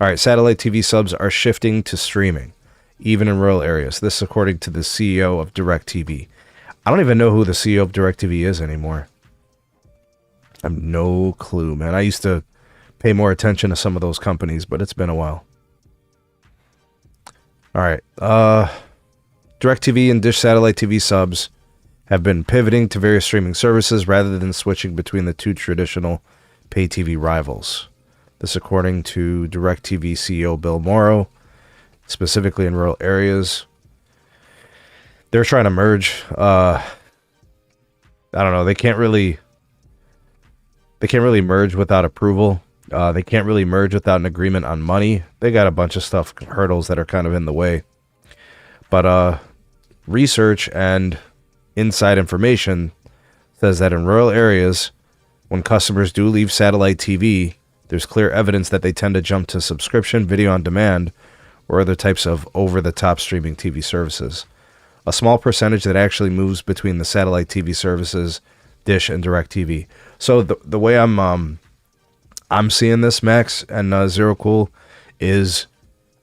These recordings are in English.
All right, satellite TV subs are shifting to streaming, even in rural areas. This according to the CEO of DirecTV. I don't even know who the CEO of DirecTV is anymore. I have no clue, man. I used to pay more attention to some of those companies, but it's been a while. All right. DirecTV and Dish satellite TV subs have been pivoting to various streaming services rather than switching between the two traditional pay TV rivals. This according to DirecTV CEO Bill Morrow, specifically in rural areas. They're trying to merge. I don't know. They can't really merge without approval. They can't really merge without an agreement on money. They got a bunch of stuff, hurdles that are kind of in the way. But research and inside information says that in rural areas, when customers do leave satellite TV, there's clear evidence that they tend to jump to subscription, video on demand, or other types of over-the-top streaming TV services. A small percentage that actually moves between the satellite TV services, Dish and DirecTV. So the way I'm seeing this, Max and Zero Cool, is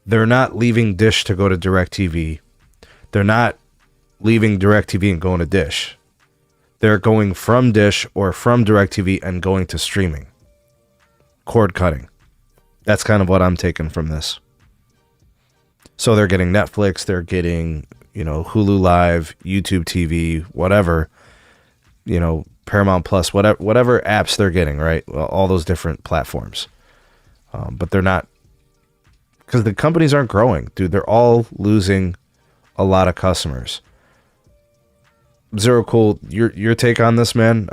they're not leaving Dish to go to DirecTV. They're not leaving DirecTV and going to Dish. They're going from Dish or from DirecTV and going to streaming. Cord cutting. That's kind of what I'm taking from this. So they're getting Netflix, they're getting, Hulu Live, YouTube TV, whatever, Paramount Plus, whatever apps they're getting, right? Well, all those different platforms. But they're not, because the companies aren't growing, dude. They're all losing a lot of customers. Zero Cool, your take on this, man?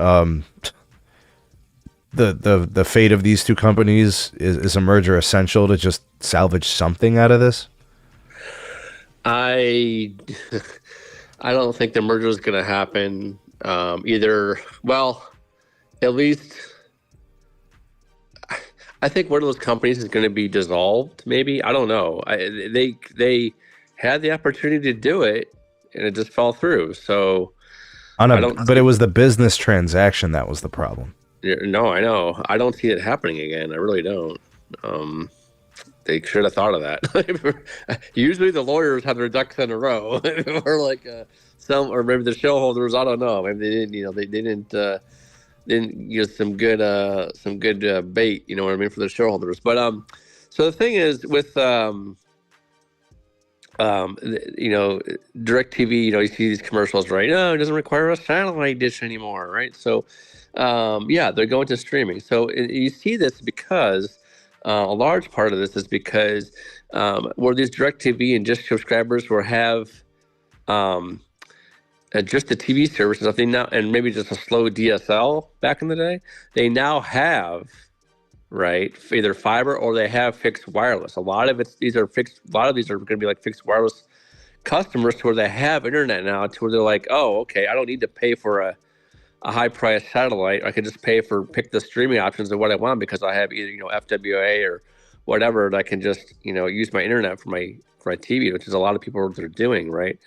The fate of these two companies, is a merger essential to just salvage something out of this? I don't think the merger is going to happen either. Well, at least I think one of those companies is going to be dissolved. Maybe, I don't know. They had the opportunity to do it, and it just fell through. So, but it was the business transaction that was the problem. No, I know. I don't see it happening again. I really don't. They should have thought of that. Usually the lawyers have their ducks in a row, or like or maybe the shareholders. I don't know. Maybe they didn't. They didn't use some good bait. You know what I mean, for the shareholders. But so the thing is with DirecTV. You see these commercials, right? No, it doesn't require a satellite dish anymore, right? So. They're going to streaming. So you see this because a large part of this is because where these DirecTV and Dish subscribers will have just the TV services, if they now, and maybe just a slow DSL back in the day, they now have, right, either fiber or they have fixed wireless. A lot of these are going to be like fixed wireless customers to where they have internet now, to where they're like, oh, okay, I don't need to pay for a high price satellite. I can just pick the streaming options of what I want because I have either, FWA or whatever, and I can just, use my internet for my TV, which is a lot of people are doing, right?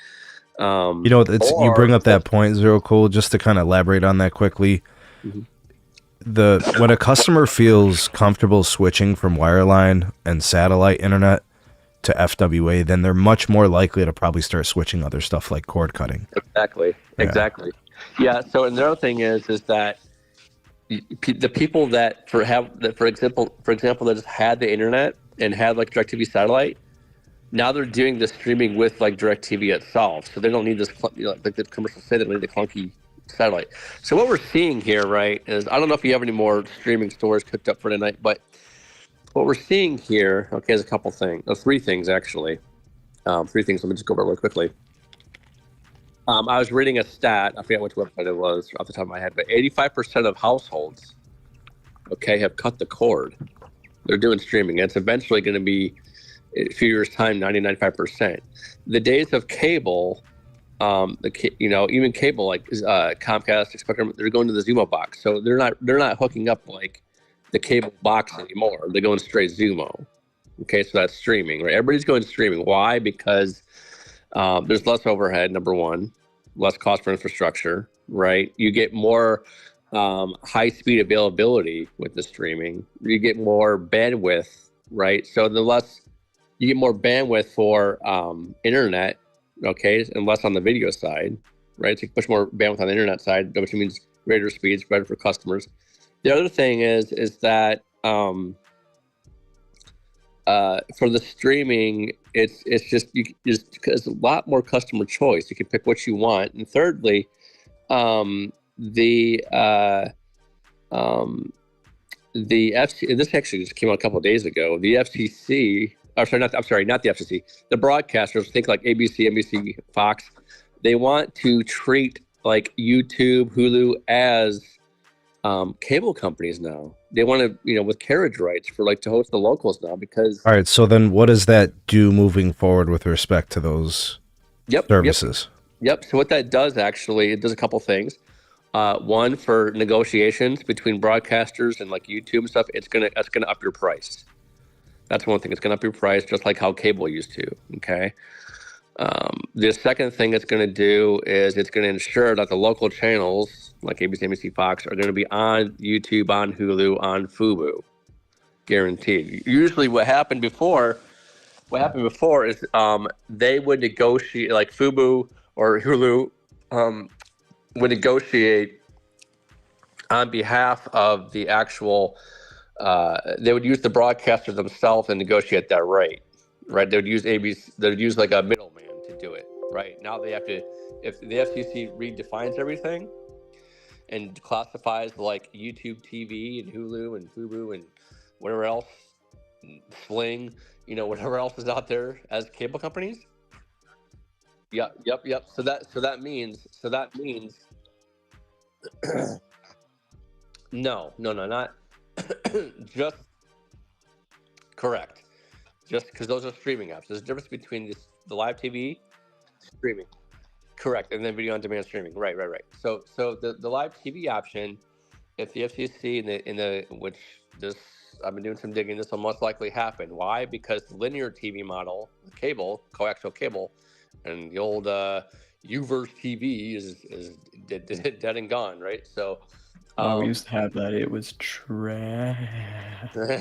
You bring up that point, Zero Cool, just to kind of elaborate on that quickly. Mm-hmm. When a customer feels comfortable switching from wireline and satellite internet to FWA, then they're much more likely to probably start switching other stuff like cord cutting. Exactly. Yeah. So, and the other thing is that the people that for example, that just had the internet and had like DirecTV satellite, now they're doing the streaming with like DirecTV itself. So they don't need this, like the commercials say, they don't need the clunky satellite. So what we're seeing here, right, is I don't know if you have any more streaming stores cooked up for tonight, but what we're seeing here, okay, is a couple things, three things actually. Three things. Let me just go over it really quickly. I was reading a stat. I forget which website it was off the top of my head, but 85% of households, okay, have cut the cord. They're doing streaming. It's eventually going to be, in a few years' time, 95%. The days of cable, even cable like Comcast, Spectrum, they're going to the Xumo box. So they're not hooking up like the cable box anymore. They're going straight Xumo. Okay, so that's streaming, right? Everybody's going streaming. Why? Because there's less overhead, number one, less cost for infrastructure, right? You get more high-speed availability with the streaming. You get more bandwidth right? So the less you get more bandwidth for internet, okay, and less on the video side, right? So you push more bandwidth on the internet side, which means greater speeds, better for customers. The other thing is that for the streaming, it's just it's a lot more customer choice. You can pick what you want. And thirdly, the FC, this actually just came out a couple of days ago. The FCC, not the FCC. The broadcasters, think like ABC, NBC, Fox. They want to treat like YouTube, Hulu as cable companies now. They want to, with carriage rights for to host the locals now because. All right. So then, what does that do moving forward with respect to those services? Yep. So what that does actually, it does a couple things. One, for negotiations between broadcasters and like YouTube and stuff, that's gonna up your price. That's one thing. It's gonna up your price, just like how cable used to. Okay. The second thing it's gonna do is it's gonna ensure that the local channels like ABC, NBC, Fox are gonna be on YouTube, on Hulu, on Fubo, guaranteed. Usually, what happened before is they would negotiate, like Fubo or Hulu would negotiate on behalf of the actual. They would use the broadcaster themselves and negotiate that rate, right? They would use ABC. They would use like a middleman to do it, right? Now they have to. If the FCC redefines everything and classifies like YouTube TV and Hulu and Fubo and whatever else, Sling, whatever else is out there as cable companies. Yep. So that means no, not just correct. Just because those are streaming apps. There's a difference between the live TV streaming, correct, and then video on demand streaming. Right. So the live TV option, if the FCC in the which this I've been doing some digging, this will most likely happen. Why? Because the linear TV model, cable, coaxial cable, and the old Uverse TV is dead and gone, right? So we used to have that. It was trash.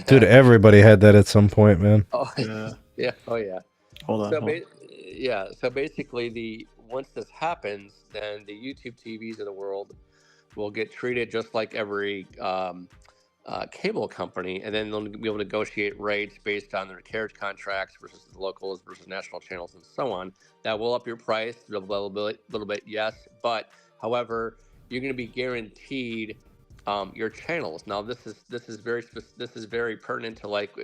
Dude, everybody had that at some point, man. Oh yeah. Oh yeah. Hold on. So basically, once this happens, then the YouTube TVs of the world will get treated just like every cable company, and then they'll be able to negotiate rates based on their carriage contracts versus the locals versus national channels and so on. That will up your price a little bit, yes, but however, you're going to be guaranteed your channels. Now, this is very pertinent to like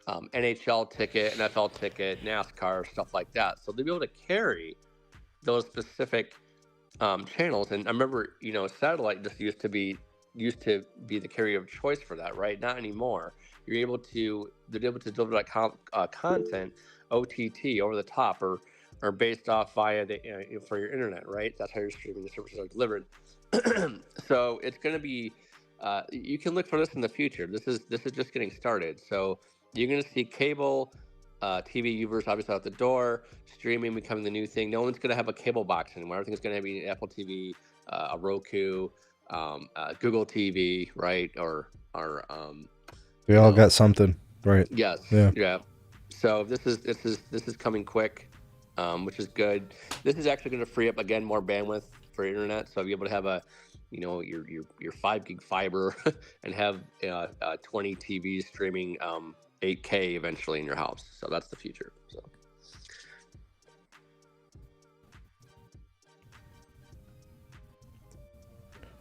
NHL ticket, NFL ticket, NASCAR, stuff like that. So they'll be able to carry those specific channels. And I remember, satellite just used to be the carrier of choice for that, right? Not anymore. They're able to deliver that content OTT, over the top, or based off via for your internet, right? That's how your streaming services are delivered. So it's going to be. You can look for this in the future. This is just getting started. So you're going to see cable, TV, Uverse obviously out the door, streaming becoming the new thing. No one's going to have a cable box anymore. Everything's going to be Apple TV, a Roku, Google TV, right? Or we all got something, right? Yes. Yeah. So this is coming quick, which is good. This is actually going to free up again more bandwidth for internet, so you'll be able to have your 5 gig fiber and have 20 TVs streaming 8K eventually in your house. So that's the future. So.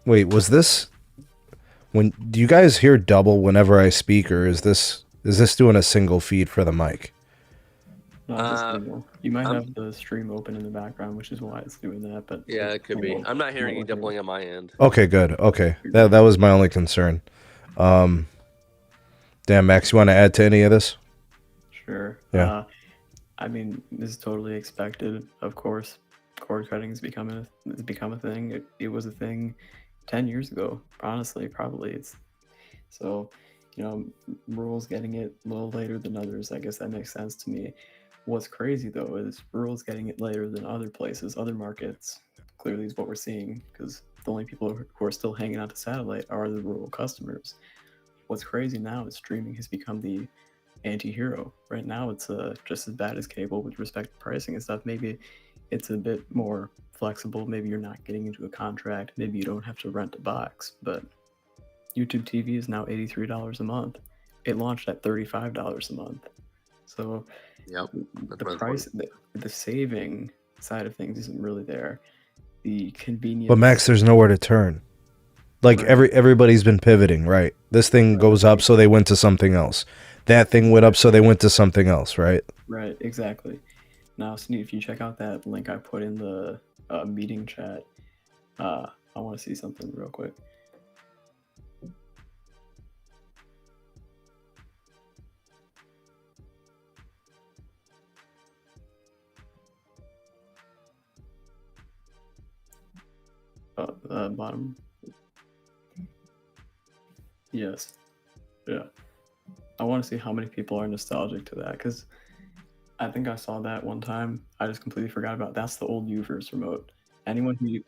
Wait, was this do you guys hear double whenever I speak, or is this doing a single feed for the mic? No, you might have the stream open in the background, which is why it's doing that. But yeah, it could be. I'm not hearing you doubling on my end. Okay, good. Okay, that was my only concern. Damn, Max, you want to add to any of this? Sure. Yeah. I mean, this is totally expected. Of course, cord cutting has become a thing. It was a thing 10 years ago. Honestly, probably it's so. Rural's getting it a little later than others. I guess that makes sense to me. What's crazy though is rural's getting it later than other places, other markets. Clearly is what we're seeing, because the only people who are still hanging out to satellite are the rural customers. What's crazy now is streaming has become the anti-hero. Right now, it's just as bad as cable with respect to pricing and stuff. Maybe it's a bit more flexible. Maybe you're not getting into a contract. Maybe you don't have to rent a box. But YouTube TV is now $83 a month. It launched at $35 a month. So Yep. the price, the saving side of things isn't really there. The convenience. But Max, there's nowhere to turn. Like Right. everybody's been pivoting, right? This thing goes up, so they went to something else. That thing went up, so they went to something else, right? Right, exactly. Now, Sneed, if you check out that link I put in the meeting chat, I want to see something real quick. Bottom. Yes. Yeah. I want to see how many people are nostalgic to that, because I think I saw that one time. I just completely forgot about it. That's the old Uverse remote. Anyone who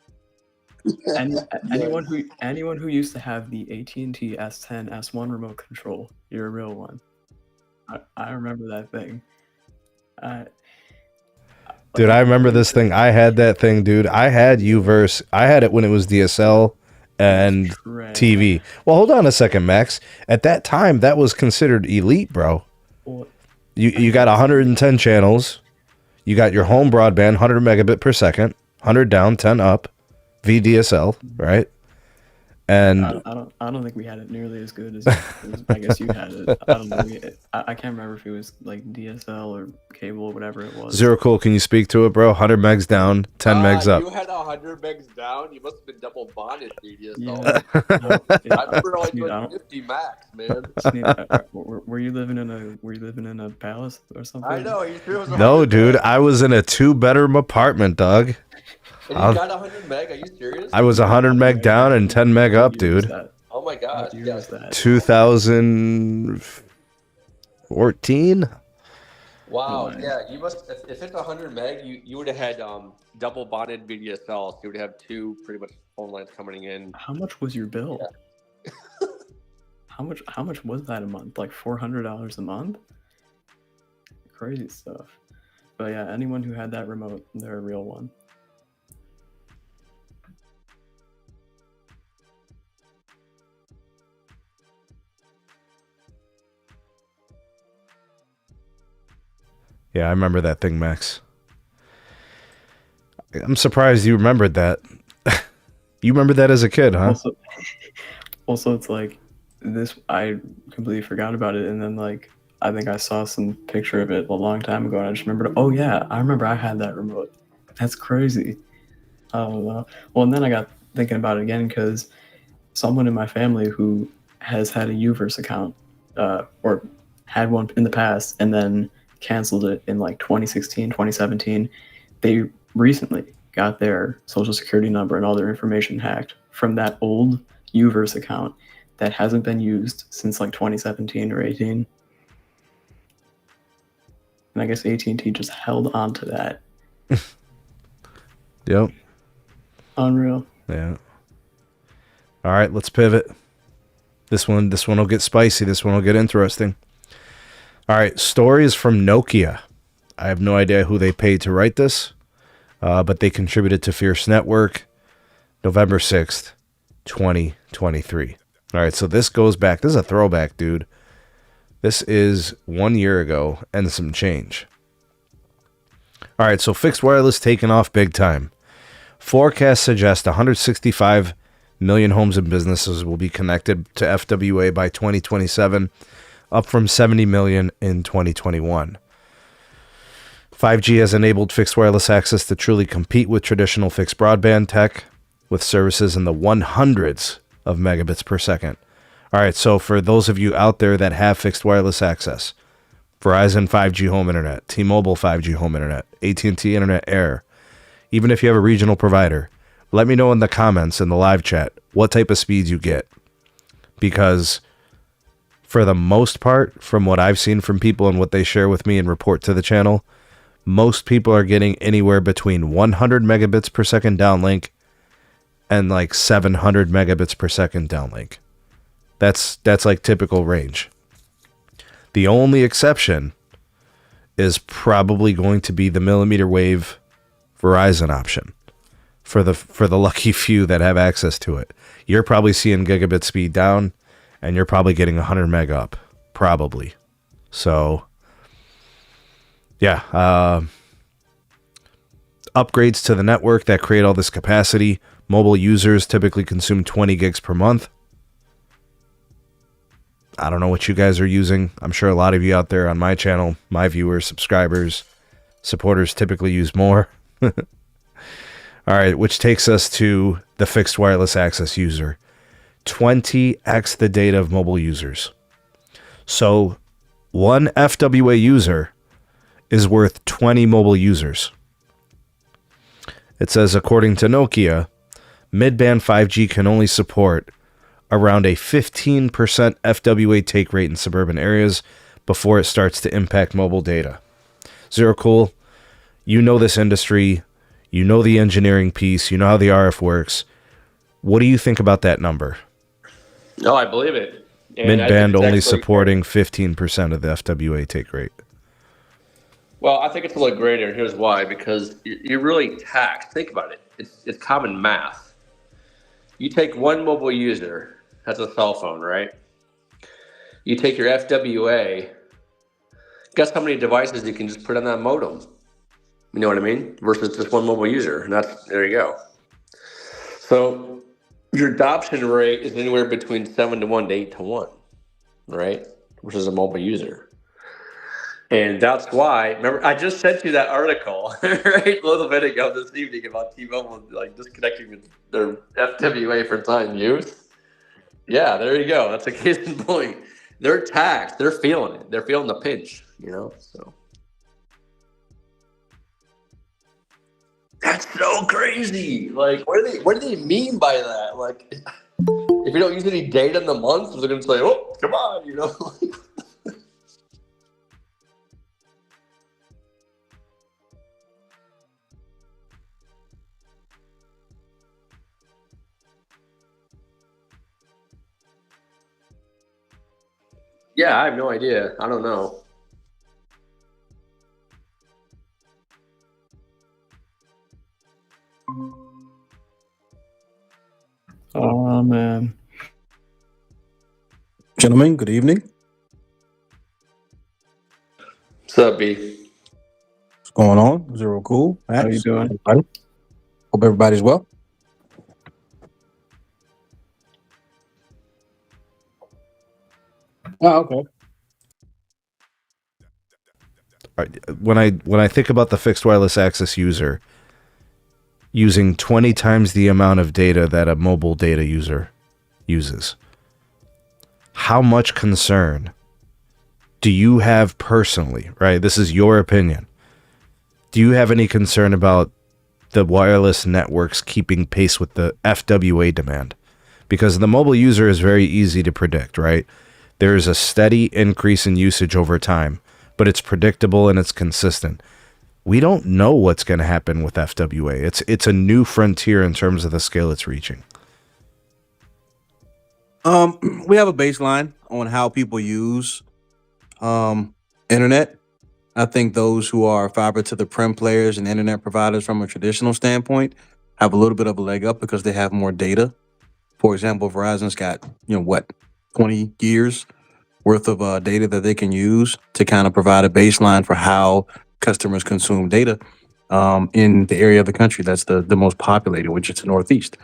anyone who used to have the AT&T S10 S1 remote control, you're a real one. I remember that thing. Dude, I remember this thing. I had that thing, dude. I had Uverse. I had it when it was DSL and TV. Well, hold on a second, Max. At that time, that was considered elite, bro. Well, You got 110 channels. You got your home broadband, 100 megabit per second, 100 down, 10 up, VDSL, right? And I don't think we had it nearly as good as I guess you had it. I don't know. I can't remember if it was like DSL or cable or whatever it was. Zero Cool, can you speak to it, bro? 100 megs down, 10 megs up. You had 100 megs down. You must have been double bonded to DSL. Yeah. I remember like doing 50 max, man. Sneed, were you living in a palace or something? I know. No, dude, I was in a 2-bedroom apartment, dog. And you got 100 meg? Are you serious? I was 100 meg down and 10 meg up, dude. Oh my god. What year was that? 2014? Wow. Yeah, you must. If it's 100 meg, you would have had double bonded VDSL. So you would have two pretty much phone lines coming in. How much was your bill? Yeah. How much was that a month? Like $400 a month? Crazy stuff. But yeah, anyone who had that remote, they're a real one. Yeah, I remember that thing, Max. I'm surprised you remembered that. You remembered that as a kid, huh? Also, it's like this. I completely forgot about it, and then like I think I saw some picture of it a long time ago, and I just remembered. Oh yeah, I remember I had that remote. That's crazy. Well, and then I got thinking about it again because someone in my family who has had a Uverse account, or had one in the past, and then canceled it in like 2016, 2017. They recently got their social security number and all their information hacked from that old Uverse account that hasn't been used since like 2017 or 18. And I guess AT&T just held on to that. Yep. Unreal. Yeah. All right, let's pivot. This one will get spicy. This one will get interesting. All right, stories from Nokia. I have no idea who they paid to write this, but they contributed to Fierce Network, November 6th, 2023. All right, so this goes back. This is a throwback, dude. This is 1 year ago and some change. All right, so fixed wireless taking off big time. Forecasts suggest 165 million homes and businesses will be connected to FWA by 2027, up from 70 million in 2021. 5G has enabled fixed wireless access to truly compete with traditional fixed broadband tech, with services in the 100s of megabits per second. All right, so for those of you out there that have fixed wireless access, Verizon 5G Home Internet, T-Mobile 5G Home Internet, AT&T Internet Air, even if you have a regional provider, let me know in the comments in the live chat what type of speeds you get. Because for the most part, from what I've seen from people and what they share with me and report to the channel, most people are getting anywhere between 100 megabits per second downlink and like 700 megabits per second downlink. That's like typical range. The only exception is probably going to be the millimeter wave Verizon option for the lucky few that have access to it. You're probably seeing gigabit speed down, and you're probably getting 100 meg up, probably. So, yeah, upgrades to the network that create all this capacity. Mobile users typically consume 20 gigs per month. I don't know what you guys are using. I'm sure a lot of you out there on my channel, my viewers, subscribers, supporters typically use more. All right, which takes us to the fixed wireless access user. 20x the data of mobile users. So one FWA user is worth 20 mobile users. It says, according to Nokia, mid-band 5G can only support around a 15% FWA take rate in suburban areas before it starts to impact mobile data. Zero Cool, you know this industry, you know the engineering piece, you know how the RF works. What do you think about that number? No, I believe it. And Mid-band only actually, supporting 15% of the FWA take rate. well, I think it's a little greater. Here's why: because you're really taxed. Think about it. It's common math. You take one mobile user, that's a cell phone, right? You take your FWA. Guess how many devices you can just put on that modem? You know what I mean? Versus just one mobile user, and there you go. So your adoption rate is anywhere between 7-to-1 to 8-to-1, right? Versus a mobile user. And that's why, remember, I just sent you that article, right, a little bit ago this evening about T-Mobile, like, disconnecting their FWA for time use. Yeah, there you go. That's a case in point. They're taxed. They're feeling it. They're feeling the pinch, so. That's so crazy. Like, what do they mean by that? Like, if you don't use any data in the month, they're going to say, oh, come on, Yeah, I have no idea. I don't know. Oh man. Gentlemen, good evening. What's up, B? What's going on? Zero Cool, Max. How you doing? Everybody. Hope everybody's well. Oh, okay. When I think about the fixed wireless access user using 20 times the amount of data that a mobile data user uses, how much concern do you have personally, right? This is your opinion. Do you have any concern about the wireless networks keeping pace with the FWA demand? Because the mobile user is very easy to predict, right? There is a steady increase in usage over time, but it's predictable and it's consistent. We don't know what's going to happen with FWA. It's a new frontier in terms of the scale it's reaching. We have a baseline on how people use internet. I think those who are fiber to the prem players and internet providers from a traditional standpoint have a little bit of a leg up because they have more data. For example, Verizon's got 20 years worth of data that they can use to kind of provide a baseline for how customers consume data in the area of the country that's the most populated, which is the Northeast.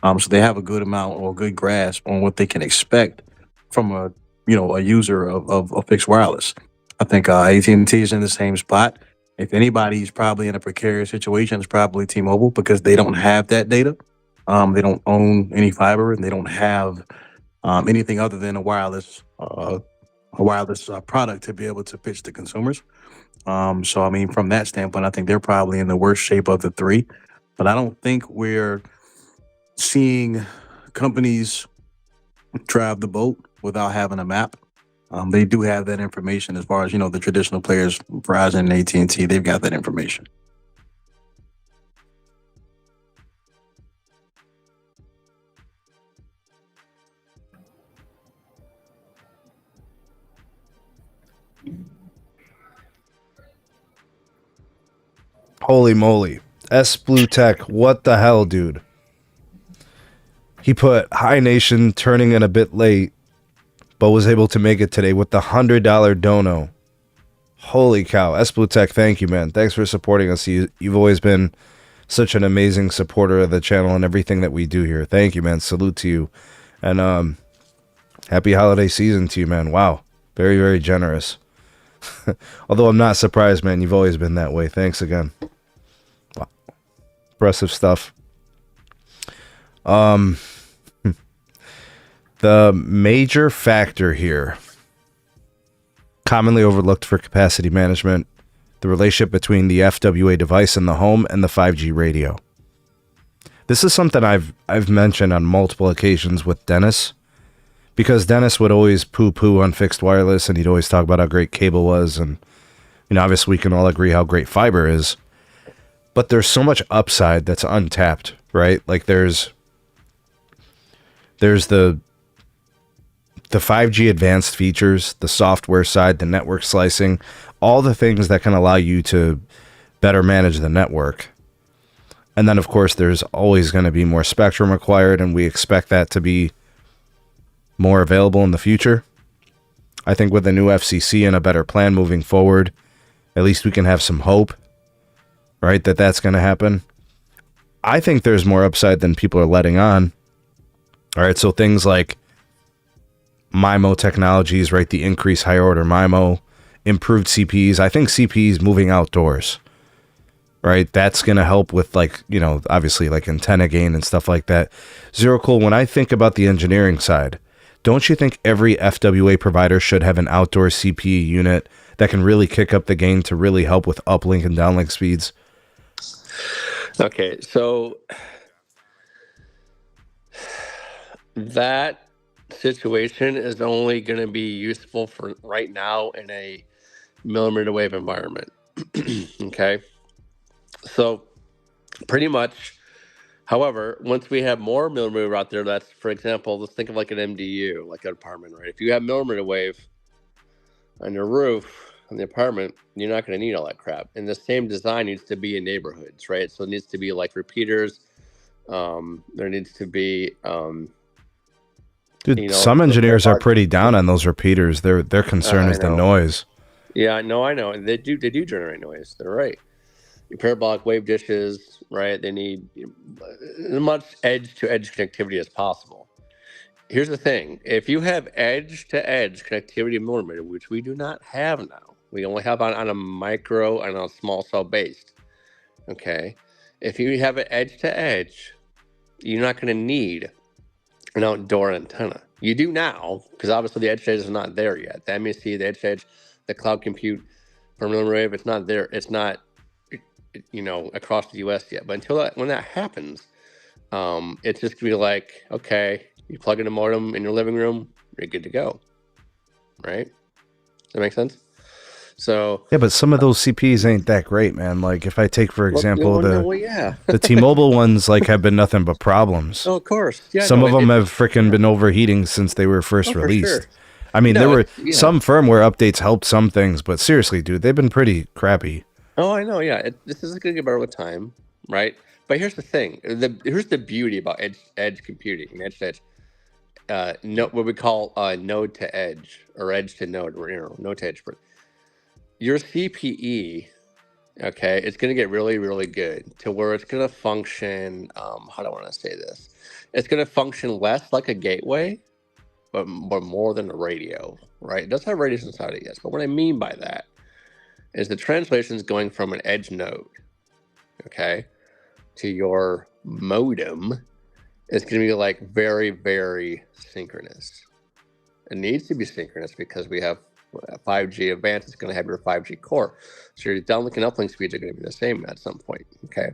So they have a good amount or a good grasp on what they can expect from a user of fixed wireless. I think AT&T is in the same spot. If anybody's probably in a precarious situation, it's probably T-Mobile because they don't have that data. They don't own any fiber and they don't have anything other than a wireless product to be able to pitch to consumers. So I mean, from that standpoint, I think they're probably in the worst shape of the three. But I don't think we're seeing companies drive the boat without having a map. They do have that information as far as the traditional players, Verizon and AT&T. They've got that information. Holy moly. S Blue Tech, what the hell, dude? He put Hi Nation turning in a bit late, but was able to make it today with the $100 dono. Holy cow. S Blue Tech, thank you, man. Thanks for supporting us. You've always been such an amazing supporter of the channel and everything that we do here. Thank you, man. Salute to you. And happy holiday season to you, man. Wow. Very, very generous. Although I'm not surprised, man. You've always been that way. Thanks again. Wow. Impressive stuff. The major factor here, commonly overlooked for capacity management, the relationship between the FWA device in the home and the 5G radio. This is something I've mentioned on multiple occasions with Dennis, because Dennis would always poo-poo on fixed wireless, and he'd always talk about how great cable was, and obviously we can all agree how great fiber is, but there's so much upside that's untapped, right? Like there's the 5G advanced features, the software side, the network slicing, all the things that can allow you to better manage the network. And then, of course, there's always going to be more spectrum required, and we expect that to be more available in the future. I think with a new FCC and a better plan moving forward, at least we can have some hope, right, that that's going to happen. I think there's more upside than people are letting on. All right, so things like MIMO technologies, right? The increased higher order MIMO, improved CPEs. I think CPEs moving outdoors, right? That's going to help with obviously like antenna gain and stuff like that. Zero Cool, when I think about the engineering side, don't you think every FWA provider should have an outdoor CPE unit that can really kick up the gain to really help with uplink and downlink speeds? Okay, so that situation is only going to be useful for right now in a millimeter wave environment. Okay, so pretty much, however, once we have more millimeter wave out there, that's, for example, let's think of like an MDU, like an apartment, right? If you have millimeter wave on your roof on the apartment, you're not going to need all that crap. And the same design needs to be in neighborhoods, right? So it needs to be like repeaters. There needs to be dude, some engineers are pretty down on those repeaters. Their concern is the noise. Yeah, I know. And they do generate noise. They're right. Your parabolic wave dishes, right? They need as much edge-to-edge connectivity as possible. Here's the thing. If you have edge-to-edge connectivity in millimeter, which we do not have now, we only have on a micro and on a small cell based, okay? If you have an edge-to-edge, you're not going to need an outdoor antenna. You do now, because obviously the edge-to-edge is not there yet. The MEC, the edge-to-edge, the cloud compute for millimeter wave, it's not there. It's not, across the U.S. yet. But when that happens, it's just gonna be like, okay, you plug in a modem in your living room, you're good to go, right? Does that make sense? So yeah, but some of those CPs ain't that great, man. Like if I take, for example, the T-Mobile ones, like have been nothing but problems. Oh, of course. Yeah. Some of them have freaking been overheating since they were first released. Sure. I mean, there were some firmware updates helped some things, but seriously, dude, they've been pretty crappy. Oh, I know. Yeah, this is going to get better with time, right? But here's the thing. Here's the beauty about edge computing and edge-to-edge. What we call node to edge or edge to node, or node to edge. Your CPE, okay, it's going to get really, really good to where it's going to function. How do I want to say this? It's going to function less like a gateway, but more than a radio, right? It does have radios inside it, yes. But what I mean by that is the translation is going from an edge node, okay, to your modem. It's going to be like very, very synchronous. It needs to be synchronous because we have 5G advanced. It's going to have your 5G core. So your downlink and uplink speeds are going to be the same at some point, okay,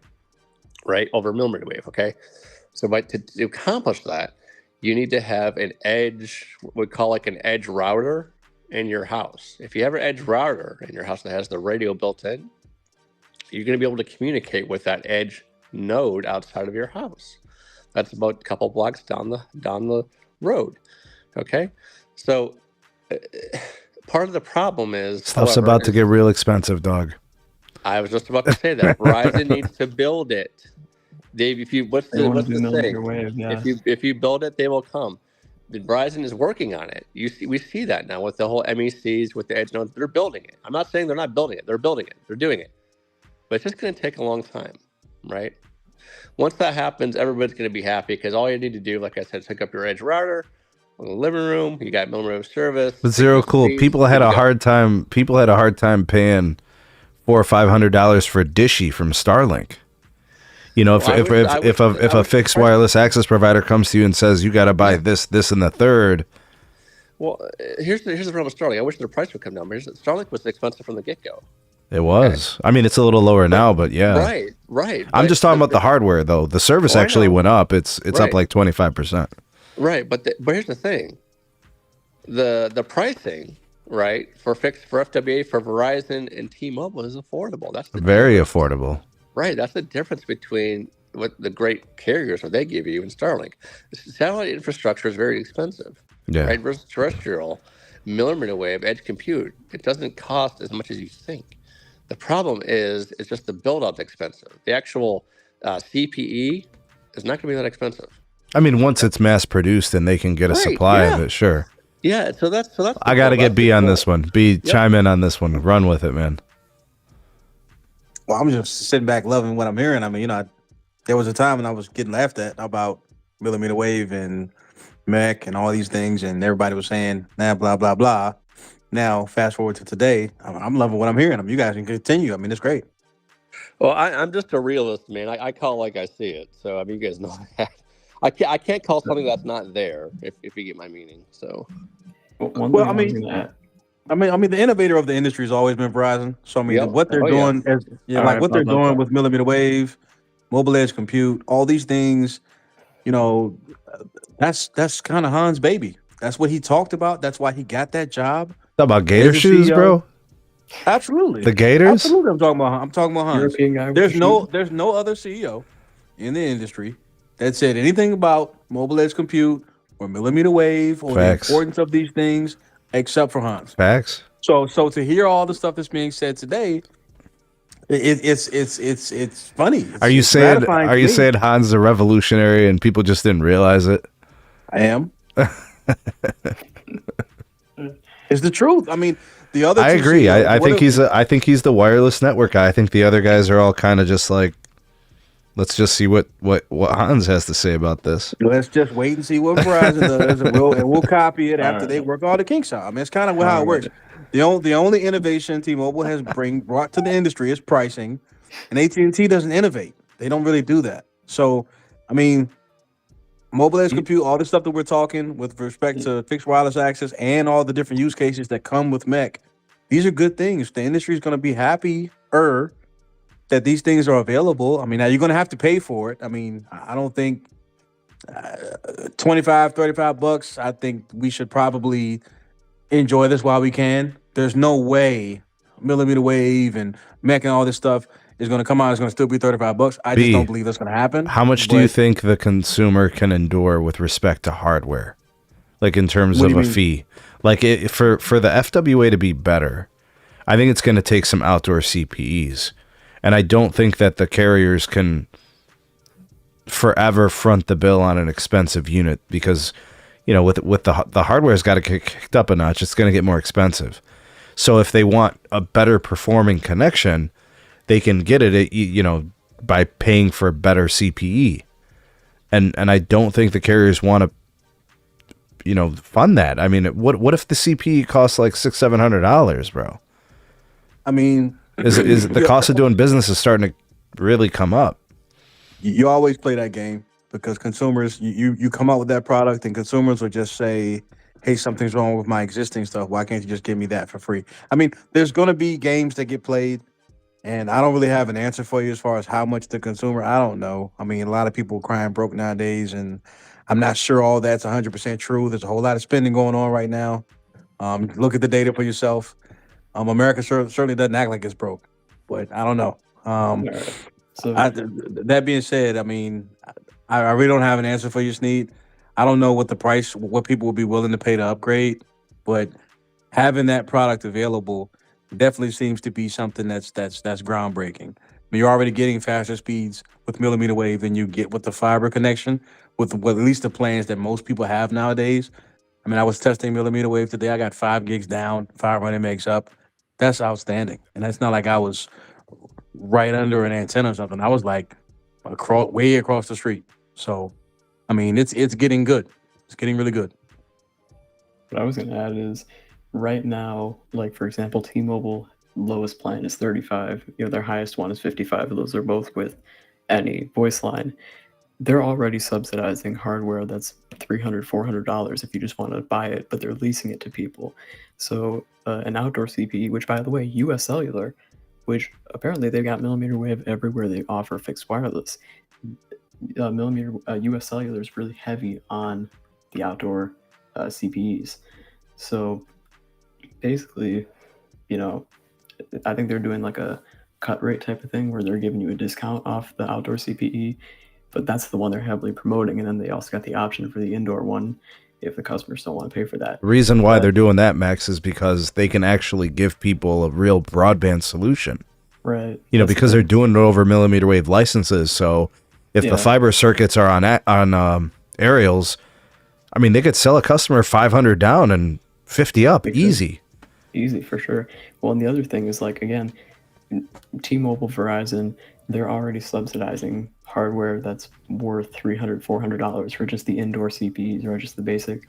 right, over millimeter wave, okay? So to accomplish that, you need to have an edge, what we call like an edge router in your house. If you have an edge router in your house that has the radio built in, you're going to be able to communicate with that edge node outside of your house. That's about a couple blocks down the road. Okay, so part of the problem is stuff's about to get real expensive, dog. I was just about to say that Verizon needs to build it. Dave, what's They want to do the millimeter saying? wave, yeah. If you build it, they will come. Verizon is working on it. We see that now with the whole MECs, with the edge nodes. They're building it. I'm not saying they're not building it. They're building it. They're doing it. But it's just going to take a long time, right? Once that happens, everybody's going to be happy because all you need to do, like I said, is hook up your edge router in the living room. You got millimeter wave service. But zero cool. People had a hard time. People had a hard time paying $400 or $500 for Dishy from Starlink. You know, if a fixed wireless access provider comes to you and says you got to buy this, and the third. Well, here's the problem with Starlink. I wish their price would come down. But Starlink was expensive from the get go. It was. Okay. I mean, it's a little lower now, but yeah. Right. I'm just talking about the hardware, though. The service actually went up. It's up like 25%. Right, but here's the thing. The pricing, right, for FWA for Verizon and T-Mobile is affordable. That's very affordable. Right, that's the difference between what the great carriers what they give you and Starlink. Satellite infrastructure is very expensive. Yeah. Right, versus terrestrial, millimeter wave, edge compute. It doesn't cost as much as you think. The problem is it's just the build-up expensive. The actual CPE is not going to be that expensive. I mean, once it's mass produced and they can get a supply of it, sure. Yeah, so that's. I got to get B on this one. B, chime in on this one. Run with it, man. Well, I'm just sitting back loving what I'm hearing. I mean, there was a time when I was getting laughed at about millimeter wave and MEC and all these things, and everybody was saying, nah, blah, blah, blah. Now, fast forward to today, I'm loving what I'm hearing. You guys can continue. I mean, it's great. Well, I'm just a realist, man. I call like I see it. So, I mean, you guys know that. I can't call something that's not there, if you get my meaning. So, I mean, the innovator of the industry has always been Verizon. So, I mean, what they're doing, what they're doing with millimeter wave, mobile edge compute, all these things, that's kind of Hans' baby. That's what he talked about. That's why he got that job. Talk about Gator shoes, bro. Absolutely, the Gators. Absolutely, I'm talking about Hans. There's no other CEO in the industry that said anything about mobile edge compute or millimeter wave or the importance of these things except for Hans. Facts. So to hear all the stuff that's being said today, it's funny. Are you saying Hans is a revolutionary and people just didn't realize it? I am. It's the truth. I mean, the other. I agree. I think he's the wireless network guy. I think the other guys are all kind of just like, let's just see what Hans has to say about this. Let's just wait and see what Verizon does, and we'll copy it after they work all the kinks out. I mean, it's kind of how it works. The only innovation T-Mobile has brought to the industry is pricing, and AT&T doesn't innovate. They don't really do that. So, I mean, mobile edge compute, all the stuff that we're talking with respect to fixed wireless access and all the different use cases that come with MEC, these are good things. The industry is going to be happier that these things are available. I mean, now you're going to have to pay for it. I mean, I don't think $25, $35. I think we should probably enjoy this while we can. There's no way millimeter wave and MEC and all this stuff is going to come out. It's going to still be $35. I just don't believe that's going to happen. How much do you think the consumer can endure with respect to hardware, like in terms of a fee? Like for the FWA to be better, I think it's going to take some outdoor CPEs, and I don't think that the carriers can forever front the bill on an expensive unit because, with the hardware's got to get kicked up a notch. It's going to get more expensive. So if they want a better performing connection, they can get it, by paying for better CPE, and I don't think the carriers want to, fund that. I mean, what if the CPE costs like $600-700, bro? I mean, is the cost of doing business is starting to really come up? You always play that game because consumers, you come out with that product, and consumers will just say, hey, something's wrong with my existing stuff. Why can't you just give me that for free? I mean, there's going to be games that get played. And I don't really have an answer for you as far as how much the consumer, I don't know. I mean, a lot of people are crying broke nowadays, and I'm not sure all that's 100% true. There's a whole lot of spending going on right now. Look at the data for yourself. America certainly doesn't act like it's broke, but I don't know. That being said, I mean, I really don't have an answer for you, Sneed. I don't know what people will be willing to pay to upgrade, but having that product available definitely seems to be something that's groundbreaking. You're already getting faster speeds with millimeter wave than you get with the fiber connection, with at least the plans that most people have nowadays. I mean, I was testing millimeter wave today. I got 5 gigs down, 500 megs up. That's outstanding, and that's not like I was right under an antenna or something. I was like way across the street. So, I mean, it's getting good. It's getting really good. What I was going to add is right now, like for example, T-Mobile lowest plan is 35. Their highest one is 55. Those are both with any voice line. They're already subsidizing hardware that's $300, $400 if you just want to buy it, but they're leasing it to people. So an outdoor CPE, which by the way, US Cellular, which apparently they've got millimeter wave everywhere they offer fixed wireless. US Cellular is really heavy on the outdoor CPEs. So basically, I think they're doing like a cut rate type of thing where they're giving you a discount off the outdoor CPE, but that's the one they're heavily promoting. And then they also got the option for the indoor one if the customers don't want to pay for that. The reason why they're doing that, Max, is because they can actually give people a real broadband solution. Right. Because they're doing it over millimeter wave licenses. So if the fiber circuits are on aerials, I mean, they could sell a customer 500 down and 50 up. Easy for sure. Well, and the other thing is, like, again, T-Mobile, Verizon, they're already subsidizing hardware that's worth $300, $400 for just the indoor CPEs or just the basic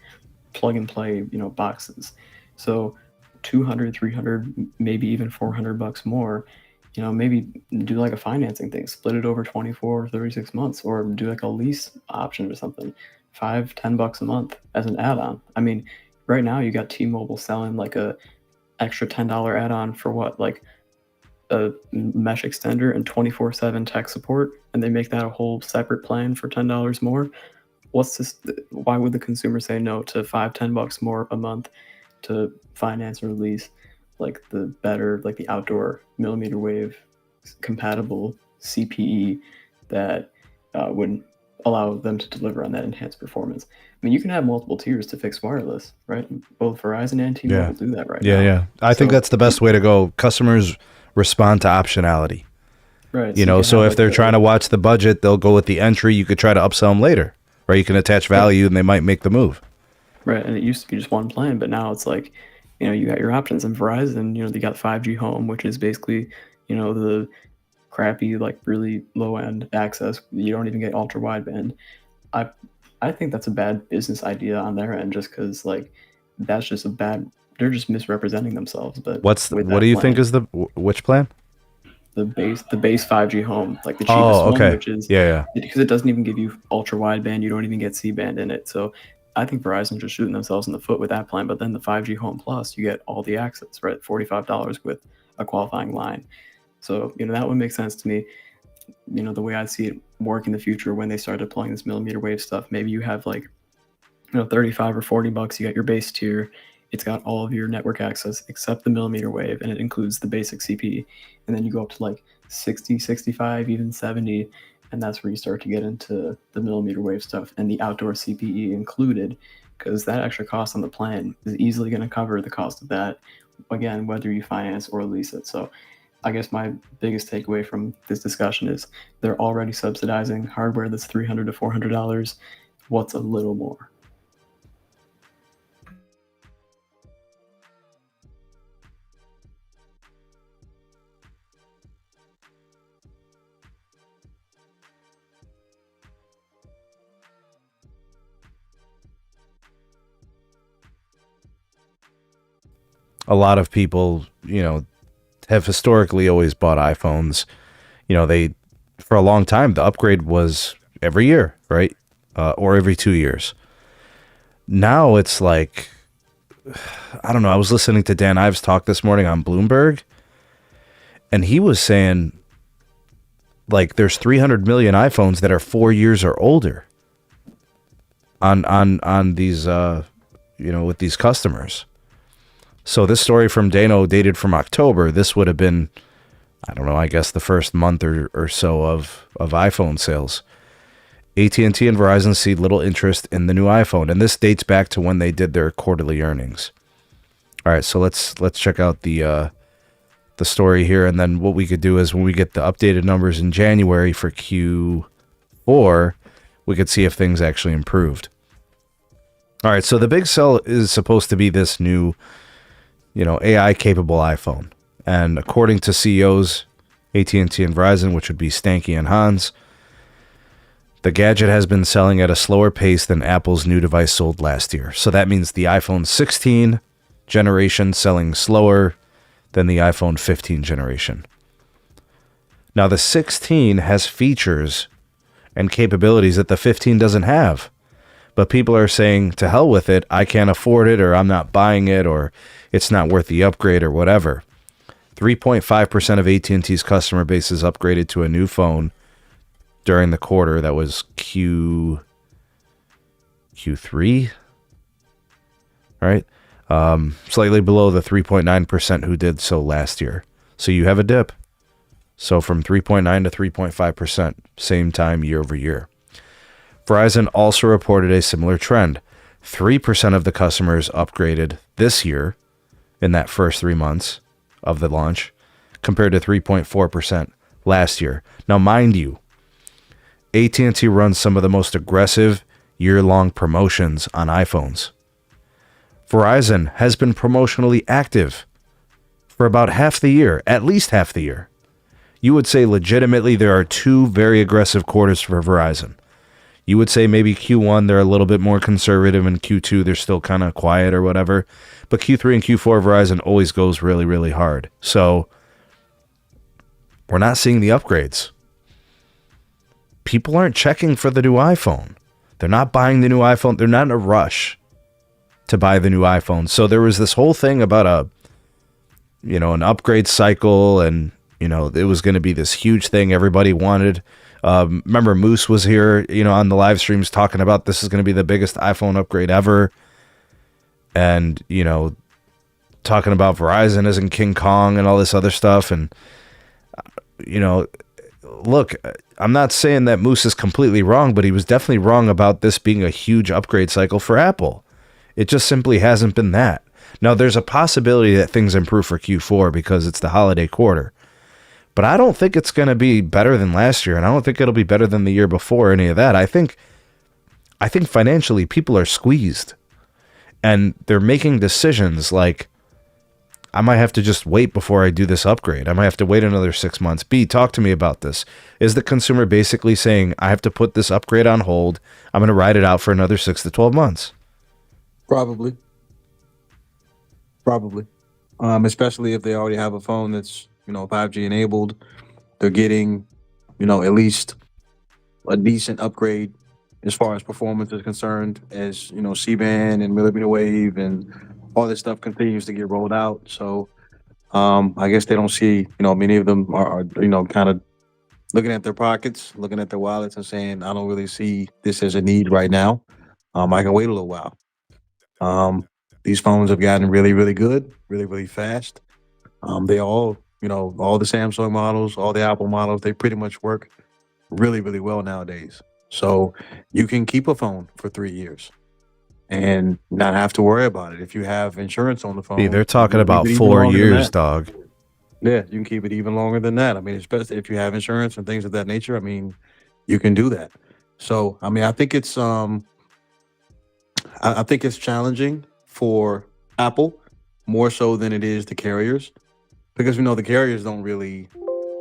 plug and play, boxes. So 200, 300, maybe even $400 more, maybe do like a financing thing, split it over 24 or 36 months, or do like a lease option or something, $5, $10 a month as an add-on. I mean, right now you got T-Mobile selling like a extra $10 add-on for what, like a mesh extender and 24/7 tech support, and they make that a whole separate plan for $10 more. What's this? Why would the consumer say no to $5, $10 more a month to finance or lease like the better, like the outdoor millimeter wave compatible CPE that would allow them to deliver on that enhanced performance? I mean, you can have multiple tiers to fixed wireless, right? Both Verizon and T-Mobile do that right now. Yeah. I think that's the best way to go. Customers respond to optionality. Right. So if they're trying to watch the budget, they'll go with the entry. You could try to upsell them later, right? You can attach value and they might make the move. Right. And it used to be just one plan, but now it's like, you got your options. And Verizon, they got 5G home, which is basically, the crappy, like really low end access. You don't even get ultra wideband. I think that's a bad business idea on their end, just because like that's just they're just misrepresenting themselves. But what do you think is which plan? The base 5G home, like the cheapest one, which is because it doesn't even give you ultra wideband. You don't even get C-band in it. So I think Verizon's just shooting themselves in the foot with that plan. But then the 5G home plus, you get all the access, right? $45 with a qualifying line. So that would make sense to me. The way I see it work in the future when they start deploying this millimeter wave stuff, maybe you have like, $35 or $40, you got your base tier. It's got all of your network access except the millimeter wave, and it includes the basic CPE. And then you go up to like 60, 65, even 70, and that's where you start to get into the millimeter wave stuff and the outdoor CPE included, because that extra cost on the plan is easily going to cover the cost of that, again, whether you finance or lease it. So I guess my biggest takeaway from this discussion is they're already subsidizing hardware that's $300 to $400. What's a little more? A lot of people, have historically always bought iPhones. They, for a long time, the upgrade was every year, right? Or every 2 years. Now it's like, I don't know. I was listening to Dan Ives talk this morning on Bloomberg, and he was saying, like, there's 300 million iPhones that are 4 years or older on these, with these customers. So this story from Dano dated from October. This would have been, I don't know, I guess the first month or so of iPhone sales. AT&T and Verizon see little interest in the new iPhone, and this dates back to when they did their quarterly earnings. All right, so let's check out the the story here. And then what we could do is when we get the updated numbers in January for Q4, we could see if things actually improved. All right, so the big sell is supposed to be this new, AI capable iPhone. And according to CEOs, AT&T and Verizon, which would be Stanky and Hans, the gadget has been selling at a slower pace than Apple's new device sold last year. So that means the iPhone 16 generation selling slower than the iPhone 15 generation. Now, the 16 has features and capabilities that the 15 doesn't have. But people are saying, to hell with it, I can't afford it, or I'm not buying it, or it's not worth the upgrade, or whatever. 3.5% of AT&T's customer base is upgraded to a new phone during the quarter. That was Q3, right? Slightly below the 3.9% who did so last year. So you have a dip. So from 3.9 to 3.5%, same time year over year. Verizon also reported a similar trend. 3% of the customers upgraded this year in that first 3 months of the launch, compared to 3.4% last year. Now, mind you, AT&T runs some of the most aggressive year-long promotions on iPhones. Verizon has been promotionally active for about half the year, at least half the year. You would say legitimately there are 2 very aggressive quarters for Verizon. You would say maybe Q1 they're a little bit more conservative, and Q2 they're still kind of quiet or whatever. But Q3 and Q4 Verizon always goes really, really hard. So we're not seeing the upgrades. People aren't checking for the new iPhone. They're not buying the new iPhone. They're not in a rush to buy the new iPhone. So there was this whole thing about an upgrade cycle, and it was going to be this huge thing everybody wanted. Remember Moose was here, on the live streams talking about this is going to be the biggest iPhone upgrade ever. And, talking about Verizon isn't King Kong and all this other stuff. And, look, I'm not saying that Moose is completely wrong, but he was definitely wrong about this being a huge upgrade cycle for Apple. It just simply hasn't been that. Now, there's a possibility that things improve for Q4 because it's the holiday quarter. But I don't think it's going to be better than last year, and I don't think it'll be better than the year before or any of that. I think financially people are squeezed, and they're making decisions like, I might have to just wait before I do this upgrade. I might have to wait another 6 months. B, talk to me about this. Is the consumer basically saying, I have to put this upgrade on hold, I'm going to ride it out for another 6 to 12 months? Probably. Especially if they already have a phone that's 5G enabled. They're getting at least a decent upgrade as far as performance is concerned, as C-band and mmWave and all this stuff continues to get rolled out. So I guess they don't see, many of them are kind of looking at their pockets, looking at their wallets and saying, I don't really see this as a need right now. I can wait a little while. These phones have gotten really, really good, really, really fast. They all, all the Samsung models, all the Apple models, they pretty much work really, really well nowadays. So you can keep a phone for 3 years and not have to worry about it. If you have insurance on the phone, They're talking about 4 years, dog. Yeah, you can keep it even longer than that. I mean, especially if you have insurance and things of that nature. I mean, you can do that. So, I mean, I think it's challenging for Apple more so than it is the carriers, because we know the carriers don't really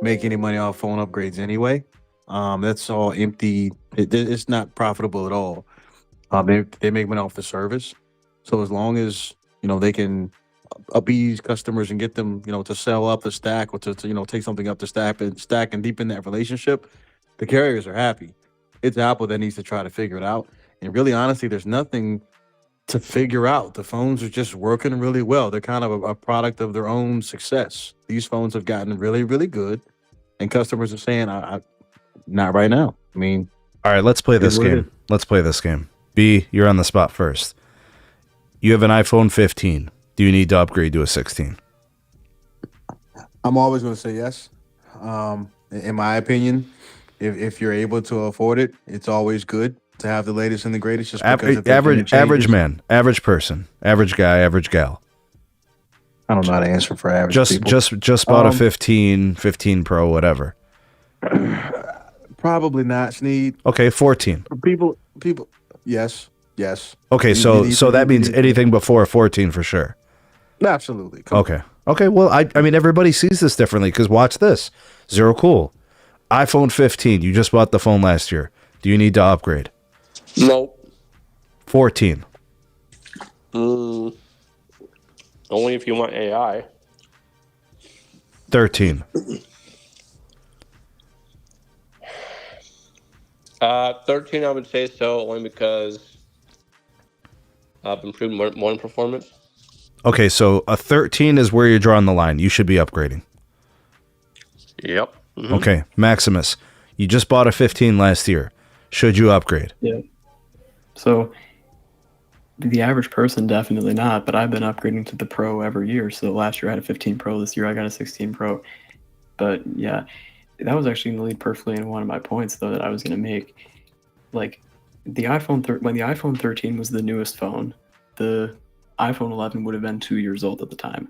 make any money off phone upgrades anyway. That's all empty. It's not profitable at all. They make money off the service. So as long as they can appease customers and get them to sell up the stack, or to take something up the stack and deepen that relationship, the carriers are happy. It's Apple that needs to try to figure it out. And really, honestly, there's nothing to figure out. The phones are just working really well. They're kind of a product of their own success. These phones have gotten really, really good, and customers are saying, I not right now. I mean, all right, let's play this game. Let's play this game. B, you're on the spot first. You have an iPhone 15. Do you need to upgrade to a 16? I'm always going to say yes. In my opinion, if you're able to afford it, it's always good to have the latest and the greatest. Just average man, average person, average guy, average gal. I don't know how to answer for average Just people. just bought a 15 Pro, whatever. Probably not, Sneed. Okay, 14. People, yes. Okay, You need so to- that you means need- anything before 14 for sure. Absolutely. Come on. Okay. Well, I mean, everybody sees this differently because watch this. Zero cool. iPhone 15. You just bought the phone last year. Do you need to upgrade? Nope. 14. Only if you want AI. 13. 13, I would say so, only because I've improved more in performance. Okay, so a 13 is where you're drawing the line. You should be upgrading. Yep. Mm-hmm. Okay, Maximus. You just bought a 15 last year. Should you upgrade? Yeah. So the average person, definitely not, but I've been upgrading to the Pro every year. So last year I had a 15 Pro, this year I got a 16 Pro. But yeah, that was actually going to lead perfectly into one of my points, though, that I was going to make. Like, when the iPhone 13 was the newest phone, the iPhone 11 would have been 2 years old at the time.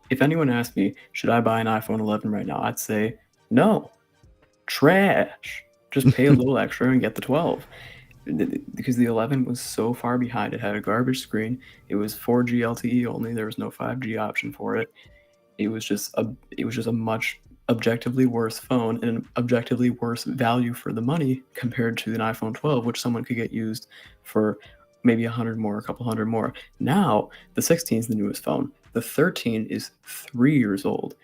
If anyone asked me, should I buy an iPhone 11 right now, I'd say, no. Trash. Just pay a little extra and get the 12. Because the 11 was so far behind. It had a garbage screen. It was 4G LTE only. There was no 5G option for it. It was just a much objectively worse phone and an objectively worse value for the money compared to an iPhone 12, which someone could get used for maybe 100 more, a couple hundred more. Now the 16 is the newest phone. The 13 is 3 years old.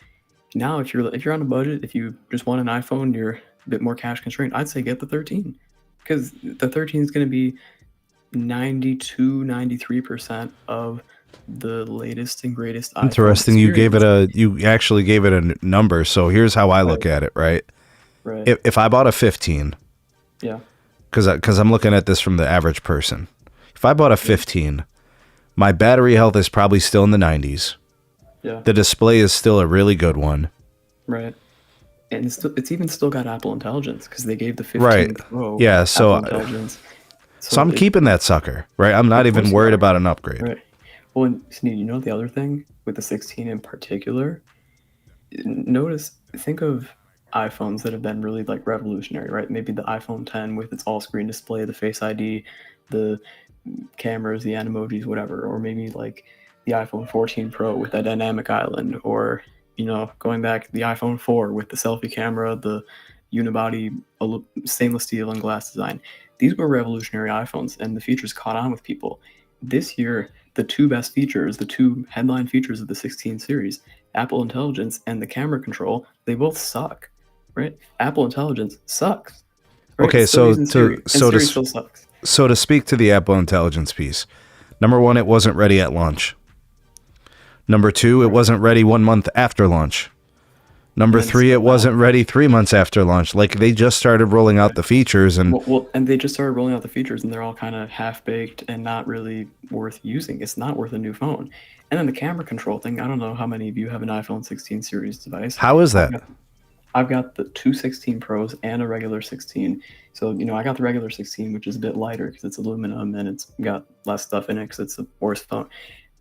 Now if you're on a budget, if you just want an iPhone, you're a bit more cash constrained, I'd say get the 13, because the 13 is going to be 92-93% of the latest and greatest iPhone Interesting. experience. You actually gave it a number. So here's how I look at it, right? Right. If I bought a 15, Yeah. because I'm looking at this from the average person. If I bought a 15, my battery health is probably still in the 90s. Yeah. The display is still a really good one. Right. And it's even still got Apple Intelligence, because they gave the 15 Right. Pro Yeah, so Apple Intelligence. So I'm keeping that sucker, right? I'm not even worried about an upgrade. Right. Well, and Sneed, you know the other thing with the 16 in particular? Think of iPhones that have been really like revolutionary, right? Maybe the iPhone 10 with its all-screen display, the Face ID, the cameras, the emojis, whatever, or maybe like the iPhone 14 Pro with that dynamic island, or going back, the iPhone 4 with the selfie camera, the unibody stainless steel and glass design. These were revolutionary iPhones, and the features caught on with people. This year, the two best features, the two headline features of the 16 series, Apple Intelligence and the camera control, they both suck, right? Apple Intelligence sucks. Right? Okay, so Siri still sucks. So to speak to the Apple Intelligence piece, number one, it wasn't ready at launch. Number two, it wasn't ready 1 month after launch. Number three, it wasn't ready 3 months after launch. Like, they just started rolling out the features, and and they just started rolling out the features, and they're all kind of half-baked and not really worth using. It's not worth a new phone. And then the camera control thing, I don't know how many of you have an iPhone 16 series device. How is that? I've got the two 16 Pros and a regular 16. So, I got the regular 16, which is a bit lighter because it's aluminum and it's got less stuff in it because it's a worse phone.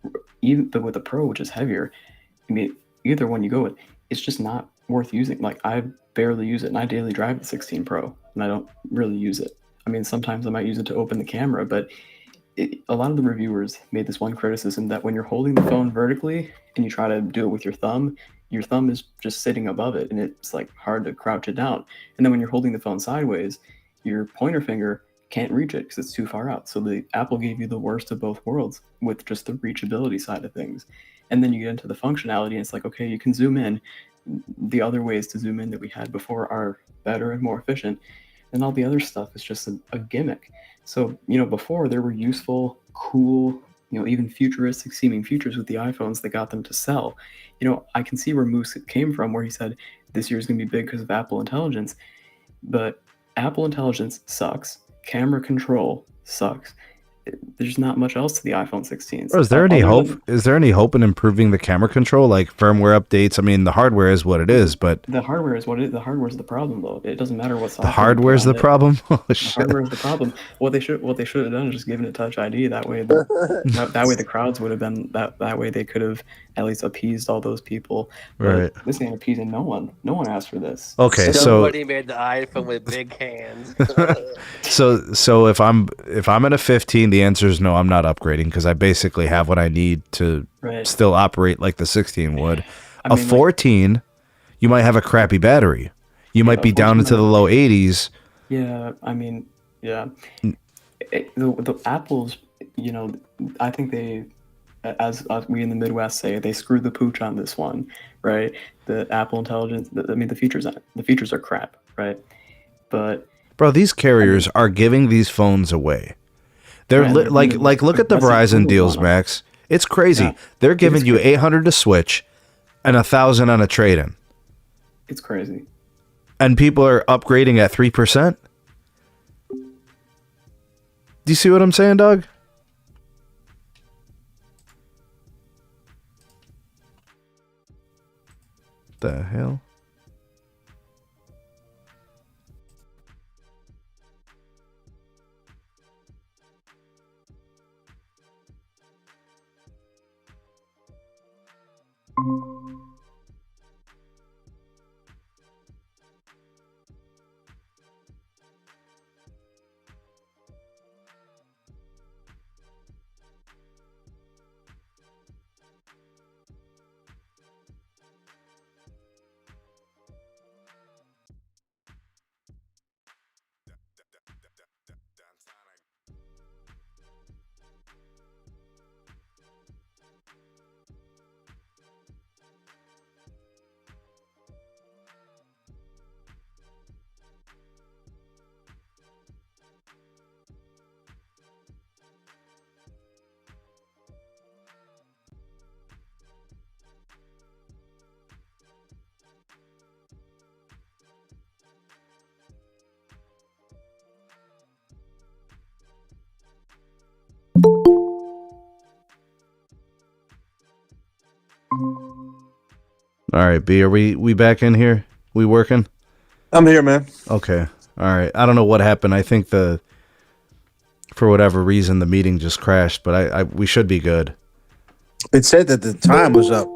But with the Pro, which is heavier, either one you go with, it's just not worth using. Like, I barely use it, and I daily drive the 16 Pro, and I don't really use it. Sometimes I might use it to open the camera, but a lot of the reviewers made this one criticism that when you're holding the phone vertically and you try to do it with your thumb is just sitting above it, and it's like hard to crouch it down. And then when you're holding the phone sideways, your pointer finger can't reach it because it's too far out. So the Apple gave you the worst of both worlds with just the reachability side of things. And then you get into the functionality, and it's like, okay, you can zoom in. The other ways to zoom in that we had before are better and more efficient. And all the other stuff is just a gimmick. So, before there were useful, cool, even futuristic seeming features with the iPhones that got them to sell. I can see where Moose came from, where he said this year is going to be big because of Apple Intelligence. But Apple Intelligence sucks. Camera control sucks. There's not much else to the iPhone 16. Is there any hope? Is there any hope in improving the camera control, like firmware updates? The hardware is what it is, but the hardware is what it is. The hardware is the problem, though. It doesn't matter what software. The hardware is the problem. Oh, the hardware is the problem. What they should have done is just given it Touch ID. That way, the crowds would have been that way. They could have at least appeased all those people. Right. But this ain't appeasing no one. No one asked for this. Okay, so Somebody made the iPhone with big hands. so if I'm at a 15, the answer is no. I'm not upgrading because I basically have what I need to Right. still operate like the 16 would. I mean, A 14, you might have a crappy battery. You might be down 14 into the low 80s. Yeah, I mean, yeah. The Apple's, I think they, as we in the Midwest say, they screwed the pooch on this one, right? The Apple Intelligence, the features are crap, right? But Bro, these carriers are giving these phones away. They're Right, like look at the aggressive Verizon deals, deals on 'em. Max. It's crazy. Yeah, They're it giving is you crazy. 800 to switch and 1,000 on a trade-in. It's crazy. And people are upgrading at 3%. Do you see what I'm saying, dog? The hell? All right, B, are we back in here? We working? I'm here, man. Okay. All right. I don't know what happened. I think for whatever reason the meeting just crashed, but we should be good. It said that the time was up.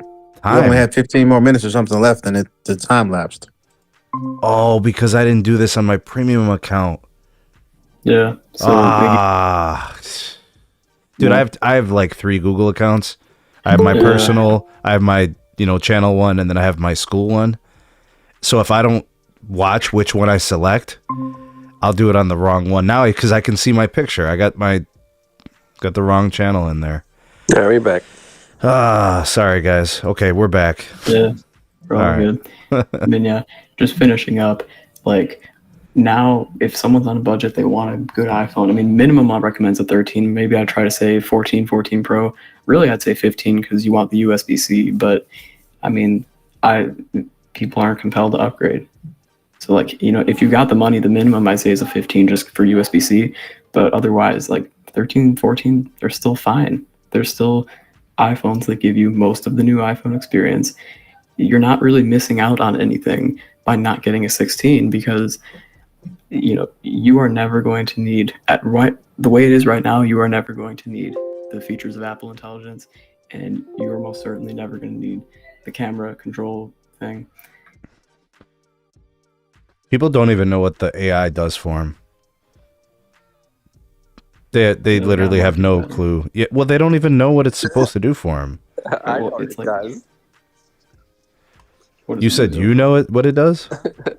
We only had 15 more minutes or something left, and the time lapsed. Oh, because I didn't do this on my premium account. Yeah. So dude, Yeah. I have like 3 Google accounts. I have my personal, I have my channel one, and then I have my school one. So if I don't watch which one I select, I'll do it on the wrong one now because I can see my picture. I got the wrong channel in there. Yeah, we're back. Sorry guys. Okay, we're back. Yeah, we're all All right. good. And then yeah, just finishing up, like now if someone's on a budget, they want a good iPhone. I mean, minimum I recommends a 13. Maybe I'd try to say 14 Pro. Really, I'd say 15 because you want the USB-C. But I mean, people aren't compelled to upgrade. So like, if you got the money, the minimum I'd say is a 15 just for USB-C. But otherwise, like 13, 14, they're still fine. They're still iPhones that give you most of the new iPhone experience. You're not really missing out on anything by not getting a 16 because you are never going to need the way it is right now. You are never going to need the features of Apple Intelligence, and you are most certainly never going to need the camera control thing. People don't even know what the AI does for them. They literally have no clue. Yeah, well, they don't even know what it's supposed to do for them. I Well, know it's it like- does. What does You it said do, you know what it does?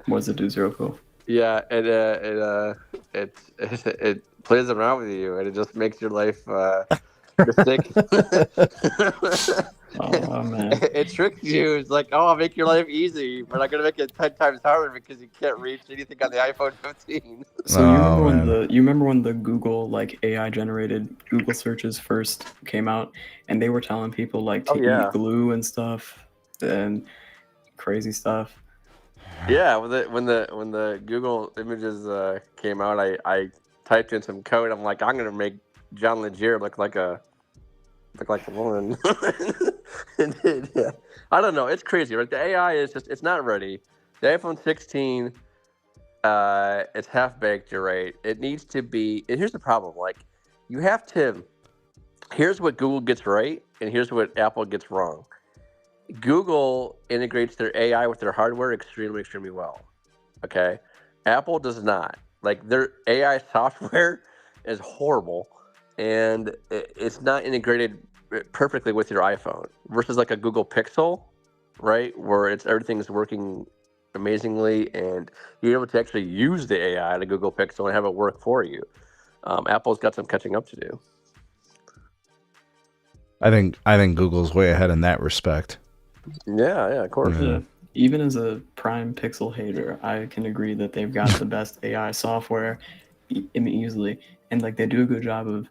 What does it do, Zero Cool? Yeah, it plays around with you, and it just makes your life sick. Oh man. It tricks you. It's like, oh, I'll make your life easy, but I'm gonna make it 10 times harder because you can't reach anything on the iPhone 15. So you remember when man. you remember when the Google like AI generated Google searches first came out, and they were telling people like to yeah. eat glue and stuff and crazy stuff. Yeah, when the Google images came out, I typed in some code. I'm like, I'm gonna make John Legere look like a woman. Yeah. I don't know. It's crazy. Right? The AI is it's not ready. The iPhone 16, it's half baked. You're right. It needs to be. And here's the problem. Like, you have to. Here's what Google gets right, and here's what Apple gets wrong. Google integrates their AI with their hardware extremely well. Okay, Apple does not. Like their AI software is horrible, and it's not integrated perfectly with your iPhone. Versus like a Google Pixel, right, where everything's working amazingly, and you're able to actually use the AI to Google Pixel and have it work for you. Apple's got some catching up to do. I think Google's way ahead in that respect. Yeah, of course. Yeah. Even as a prime Pixel hater, I can agree that they've got the best AI software easily, and like they do a good job of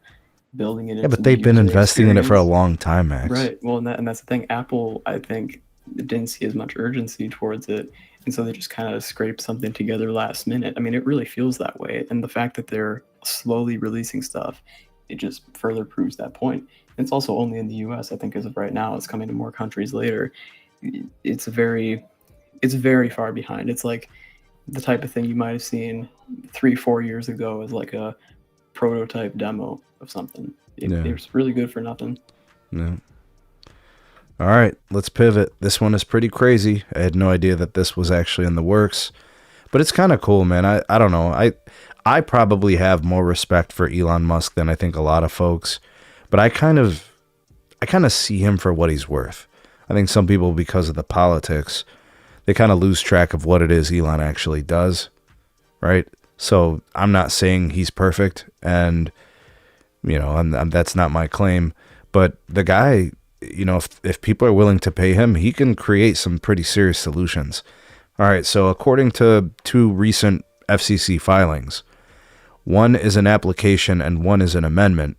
building it. Yeah, but they've been investing in it for a long time, Max. Right. Well, and that's the thing. Apple, I think, didn't see as much urgency towards it, and so they just kind of scraped something together last minute. I mean, it really feels that way, and the fact that they're slowly releasing stuff, it just further proves that point. And it's also only in the U.S. I think as of right now. It's coming to more countries later. It's very far behind. It's like the type of thing you might have seen 3-4 years ago as like a prototype demo of something. It was really good for nothing. Yeah. All right, let's pivot. This one is pretty crazy. I had no idea that this was actually in the works, but it's kind of cool, man. I don't know. I probably have more respect for Elon Musk than I think a lot of folks, but I kind of see him for what he's worth. I think some people, because of the politics, they kind of lose track of what it is Elon actually does, right? So I'm not saying he's perfect, and that's not my claim. But the guy, if people are willing to pay him, he can create some pretty serious solutions. All right, so according to 2 recent FCC filings, one is an application and one is an amendment,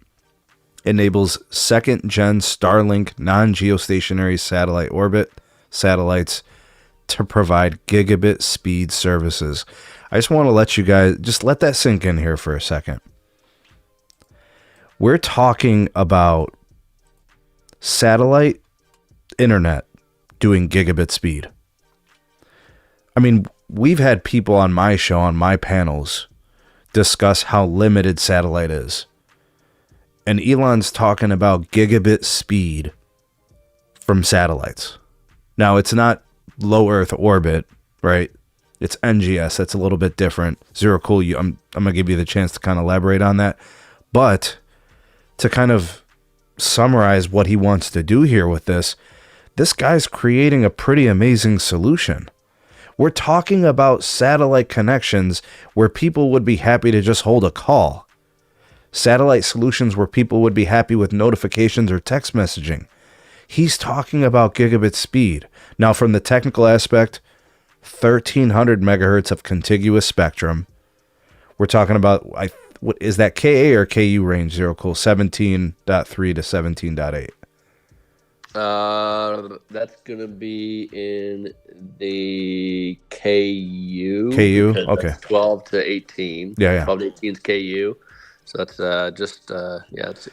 enables second-gen Starlink non-geostationary satellite orbit satellites to provide gigabit speed services. I just want to let you guys, just let that sink in here for a second. We're talking about satellite internet doing gigabit speed. I mean, we've had people on my show, on my panels, discuss how limited satellite is. And Elon's talking about gigabit speed from satellites. Now, it's not low Earth orbit, right? It's NGS. That's a little bit different. Zero Cool, I'm going to give you the chance to kind of elaborate on that. But to kind of summarize what he wants to do here with this guy's creating a pretty amazing solution. We're talking about satellite connections where people would be happy to just hold a call. Satellite solutions where people would be happy with notifications or text messaging. He's talking about gigabit speed. Now, from the technical aspect, 1,300 megahertz of contiguous spectrum. We're talking about, what is that, KA or KU range? Zero Cool, 17.3 to 17.8. That's gonna be in the KU. KU, okay. 12 to 18. Yeah. 12 to 18 is KU. So that's it's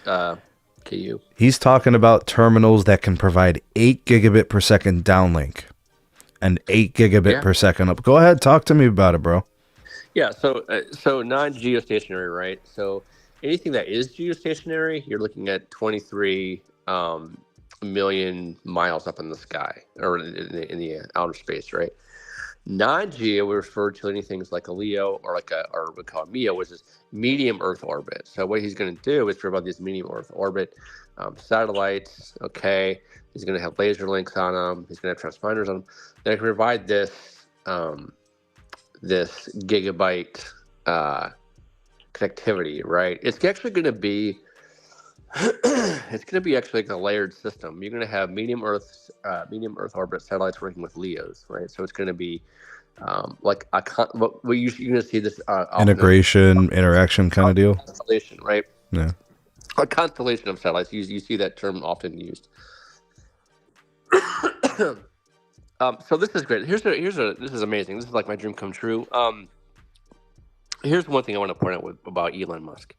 KU. He's talking about terminals that can provide 8 gigabit per second downlink and 8 gigabit per second up. Go ahead, talk to me about it, bro. Yeah, so non-geostationary, right? So anything that is geostationary, you're looking at 23 million miles up in the sky or in the outer space, right? Non-geo, we refer to anything like a LEO or we call it MEO, which is medium Earth orbit. So what he's going to do is provide these medium Earth orbit satellites. Okay, he's going to have laser links on them. He's going to have transponders on them. They can provide this this gigabit connectivity, right? It's actually going to be actually like a layered system. You're going to have medium Earth orbit satellites working with LEOs, right? So it's going to be like you're going to see this integration, interaction kind of deal. Constellation, right? Yeah. A constellation of satellites. You see that term often used. So this is great. This is amazing. This is like my dream come true. Here's one thing I want to point out about Elon Musk.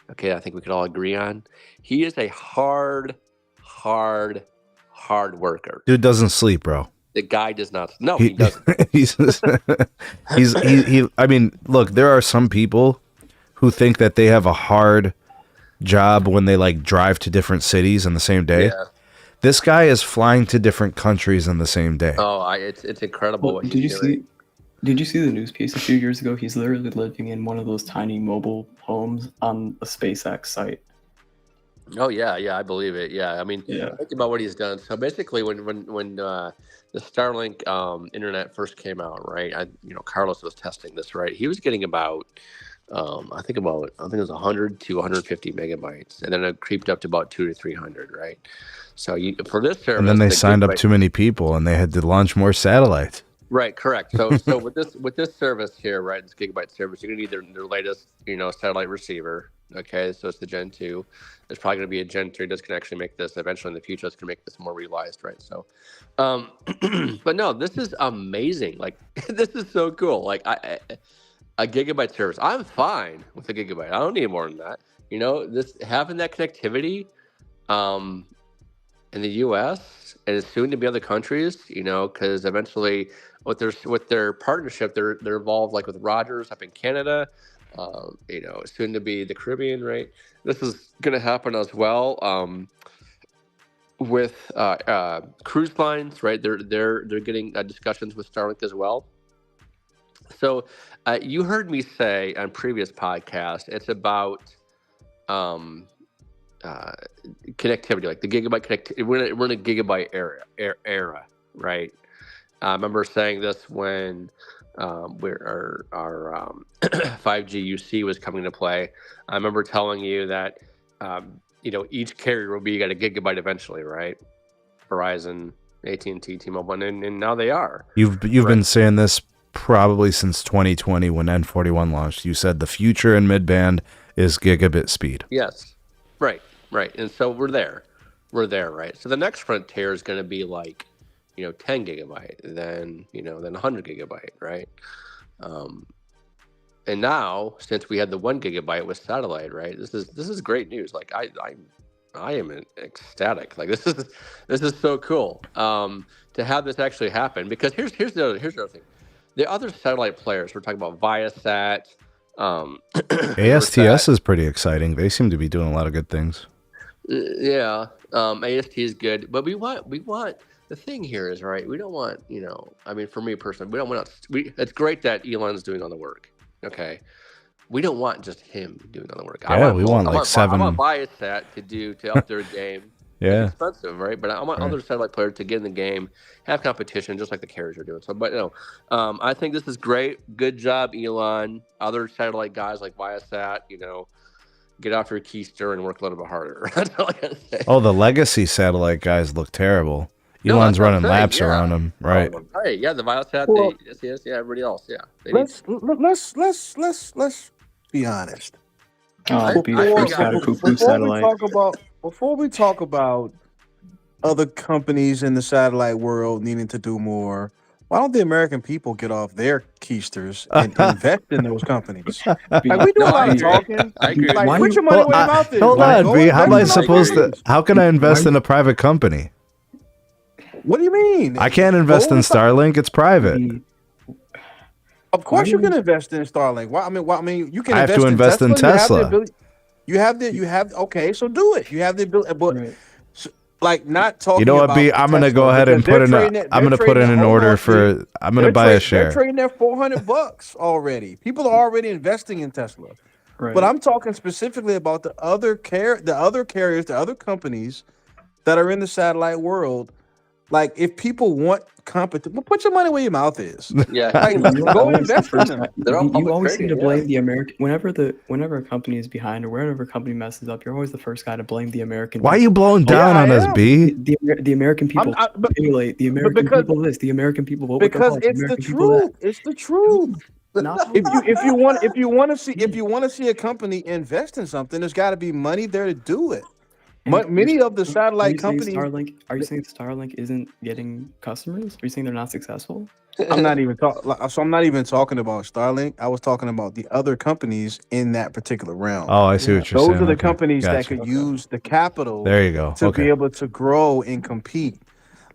Okay, I think we could all agree on. He is a hard worker. Dude doesn't sleep, bro. The guy does not. No, he doesn't. I mean, look, there are some people who think that they have a hard job when they like drive to different cities in the same day. Yeah. This guy is flying to different countries in the same day. Oh, it's incredible Well, what did he's you doing. see? Did you see the news piece a few years ago? He's literally living in one of those tiny mobile homes on a SpaceX site. Oh yeah, I believe it. Yeah, I mean, Yeah. think about what he's done. So basically, when the Starlink internet first came out, right? Carlos was testing this, right? He was getting about, I think it was 100 to 150 megabytes, and then it creeped up to about 200 to 300, right? So for this service, And then they signed up gigabit- too many people, and they had to launch more satellites. Right, correct. So with this service here, right, this gigabyte service, you're gonna need their latest, satellite receiver. Okay, so it's the Gen 2. There's probably gonna be a Gen 3 that's gonna actually make this eventually in the future. It's gonna make this more realized, right? So, but no, this is amazing. Like this is so cool. Like a gigabyte service. I'm fine with a gigabyte. I don't need more than that. This having that connectivity, in the U.S. and is soon to be other countries, because eventually with their partnership, they're involved like with Rogers up in Canada, soon to be the Caribbean, right? This is going to happen as well with cruise lines, right? They're getting discussions with Starlink as well. So you heard me say on previous podcasts, it's about connectivity, like the gigabyte connectivity. We're in a gigabyte era, right? I remember saying this when our 5G UC was coming to play. I remember telling you that each carrier will be at a gigabyte eventually, right? Verizon, AT&T, T-Mobile, and now they are. You've been saying this probably since 2020 when N41 launched. You said the future in mid-band is gigabit speed. Yes, right. And so we're there, right? So the next frontier is going to be like, 10 gigabyte, then 100 gigabyte, right? And now, since we had the 1 gigabyte with satellite, right? This is great news. Like I am ecstatic. Like this is so cool to have this actually happen. Because here's the other thing. The other satellite players, we're talking about Viasat. ASTS is pretty exciting. They seem to be doing a lot of good things. Yeah, AST is good, but we want. The thing here is, right, we don't want, I mean, for me personally, we don't want. It's great that Elon's doing all the work. Okay, we don't want just him doing all the work. Yeah, we want like seven. I want Viasat to up their game. Yeah, it's expensive, right? But I want other satellite players to get in the game, have competition, just like the carriers are doing. So, but I think this is great. Good job, Elon. Other satellite guys like Viasat, get off your keister and work a little bit harder. That's all I gotta say. Oh, the legacy satellite guys look terrible. Elon's running laps around them, right? Right, yeah, the Viasat, the SES, yeah, everybody else, yeah. Let's be honest. Before we talk about other companies in the satellite world needing to do more, why don't the American people get off their keisters and invest in those companies? Like, we do a lot of talking. I agree. Like, put your money where your mouth is. Hold on, B. How am I supposed to? How can I invest in a private company? What do you mean? I can't invest in Starlink. It's private. Of course, you can invest in Starlink. Why? I mean, you can. I have to invest in Tesla. You have. Okay, so do it. You have the ability, but like not talking. You know what, B? I'm gonna go ahead and put in. I'm gonna put in an order for. I'm gonna buy a share. They're trading at $400 already. People are already investing in Tesla. Right. But I'm talking specifically about the other carriers, the other companies that are in the satellite world. Like, if people want competition, well, put your money where your mouth is. Yeah, like, go invest in them. You always seem to blame the American. Whenever a company is behind or whenever a company messes up, you're always the first guy to blame the American. Why are you blowing down on us, B? The American people emulate the American people. The American people vote because it's the truth. It's the truth. If you want to see a company invest in something, there's got to be money there to do it. Many of the satellite companies. Are you saying Starlink isn't getting customers? Are you saying they're not successful? I'm not even talking about Starlink. I was talking about the other companies in that particular realm. Oh, I see what you're saying. Those are the companies that could use the capital. There you go. To be able to grow and compete.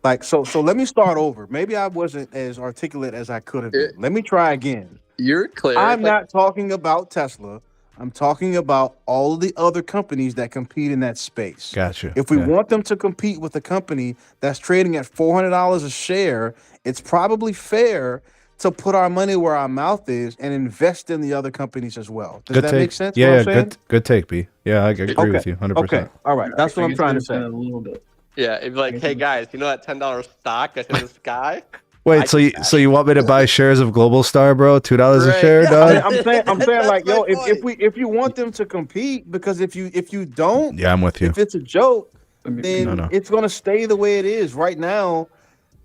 Like so. Let me start over. Maybe I wasn't as articulate as I could have been. Let me try again. You're clear. I'm not talking about Tesla. I'm talking about all of the other companies that compete in that space. Gotcha. If we Yeah. want them to compete with a company that's trading at $400 a share, it's probably fair to put our money where our mouth is and invest in the other companies as well. Does Good that take. make sense? Yeah, what yeah, I'm saying? good take, B. Yeah, I agree Okay. with you 100%. Okay. All right. That's what I'm guess trying I to say. understand a little bit. Yeah, it'd be like, hey guys, you know that $10 stock that's in the sky? Wait, so you want me to buy shares of Global Star, bro? $2 a Right, share, yeah. dog? I'm saying like, That's yo, my point. if you want them to compete, because if you don't, Yeah, I'm with you. if it's a joke, I mean, then No. it's gonna stay the way it is. Right now,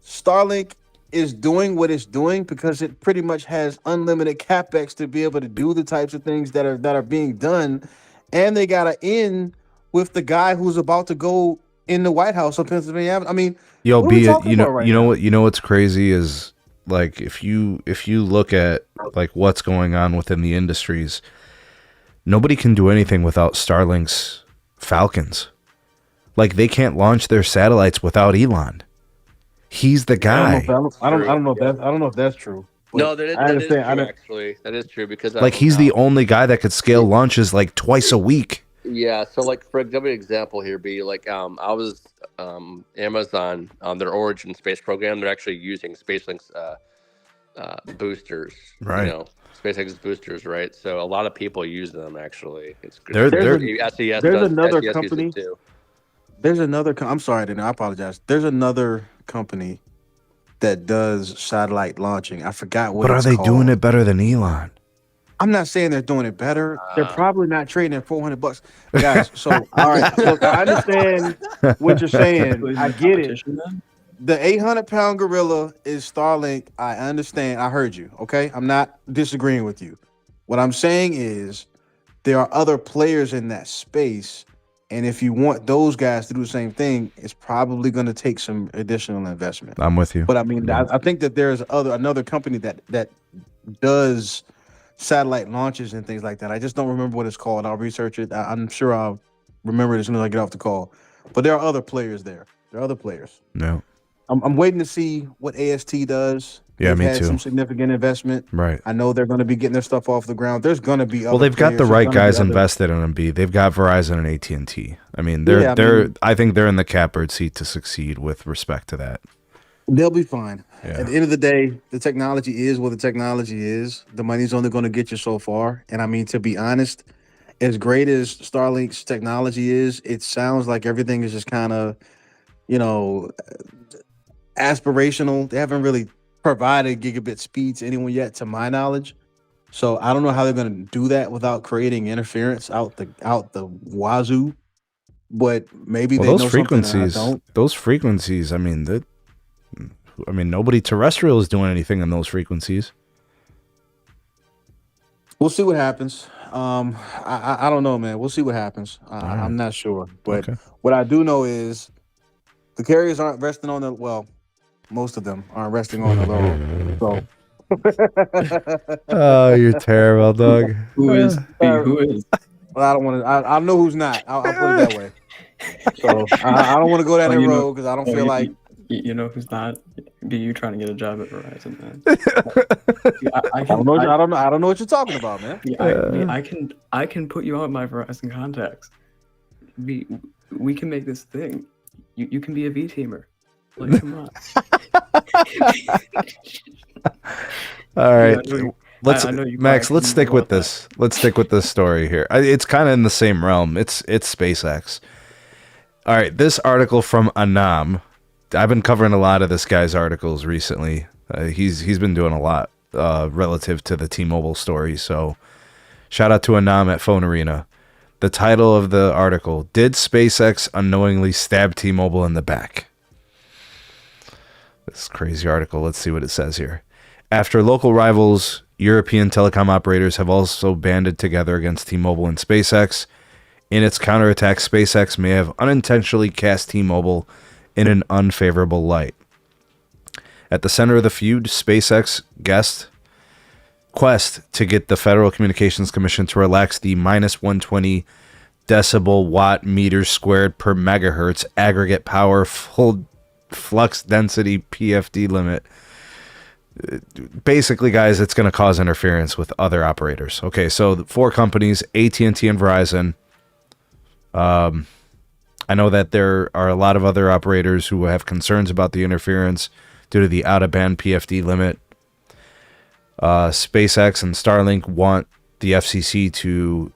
Starlink is doing what it's doing because it pretty much has unlimited capex to be able to do the types of things that are being done, and they got to end with the guy who's about to go in the White House on Pennsylvania Avenue. I mean, Yo, what are we B, talking about right now? you know what's crazy is like if you look at like what's going on within the industries, nobody can do anything without Starlink's Falcons. Like they can't launch their satellites without Elon. He's the guy. I don't know if that's true. But No, that is true, actually. That is true because Like he's the only guy that could scale launches like twice a week. Yeah, so like for example here, be like I was Amazon on their Origin space program. They're actually using SpaceLink's boosters, Right. You know, SpaceX's boosters, right? So a lot of people use them actually. It's There's another SES company. uses it too. There's another. I'm sorry, I apologize. There's another company that does satellite launching. I forgot what. But are they doing it better than Elon? I'm not saying they're doing it better. They're probably not trading at $400, guys. So all right, look, I understand what you're saying. I get it. The 800-pound gorilla is Starlink. I understand. I heard you. Okay, I'm not disagreeing with you. What I'm saying is there are other players in that space. And if you want those guys to do the same thing, it's probably going to take some additional investment. I'm with you. But I mean, I think that there's another company that does satellite launches and things like that. I just don't remember what it's called. I'll research it. I'm sure I'll remember it as soon as I get off the call. But there are other players there. There are other players. No. I'm waiting to see what AST does. Yeah, They've me had too. some significant investment. Right. I know they're going to be getting their stuff off the ground. There's going to be other they've got the players. right There's gonna guys be other- invested in them. B. They've got Verizon and AT&T. I mean, I think they're in the catbird seat to succeed with respect to that. They'll be fine. Yeah. At the end of the day, the technology is what the technology is. The money's only going to get you so far. And I mean, to be honest, as great as Starlink's technology is, it sounds like everything is just kind of, aspirational. They haven't really provided gigabit speed to anyone yet, to my knowledge. So I don't know how they're going to do that without creating interference out the wazoo. But maybe they know something that I don't. Those frequencies. I mean, nobody terrestrial is doing anything on those frequencies. We'll see what happens. I don't know, man. We'll see what happens. I'm not sure. But what I do know is the carriers aren't resting on most of them aren't resting on the laurel. So. Oh, you're terrible, dog. Who is? Who is? Well, I don't want to. I know who's not. I'll put it that way. So I don't want to go down that road because I don't feel like. You know who's not? Be you trying to get a job at Verizon, man? I don't know what you're talking about, man. I can put you on my Verizon contacts. We can make this thing. You can be a V teamer. Like, come on. All right. Max, let's stick with this. Let's stick with this story here. It's kind of in the same realm. It's SpaceX. All right. This article from Anam. I've been covering a lot of this guy's articles recently. He's been doing a lot relative to the T-Mobile story. So shout out to Anam at Phone Arena. The title of the article: Did SpaceX unknowingly stab T-Mobile in the back? This crazy article. Let's see what it says here. After local rivals, European telecom operators have also banded together against T-Mobile and SpaceX. In its counterattack, SpaceX may have unintentionally cast T-Mobile in an unfavorable light. At the center of the feud, SpaceX quest to get the Federal Communications Commission to relax the minus 120 decibel watt meters squared per megahertz aggregate power full flux density PFD limit. basically, guys, it's going to cause interference with other operators. Okay, so the 4 companies, AT&T and Verizon. I know that there are a lot of other operators who have concerns about the interference due to the out-of-band PFD limit. SpaceX and Starlink want the FCC to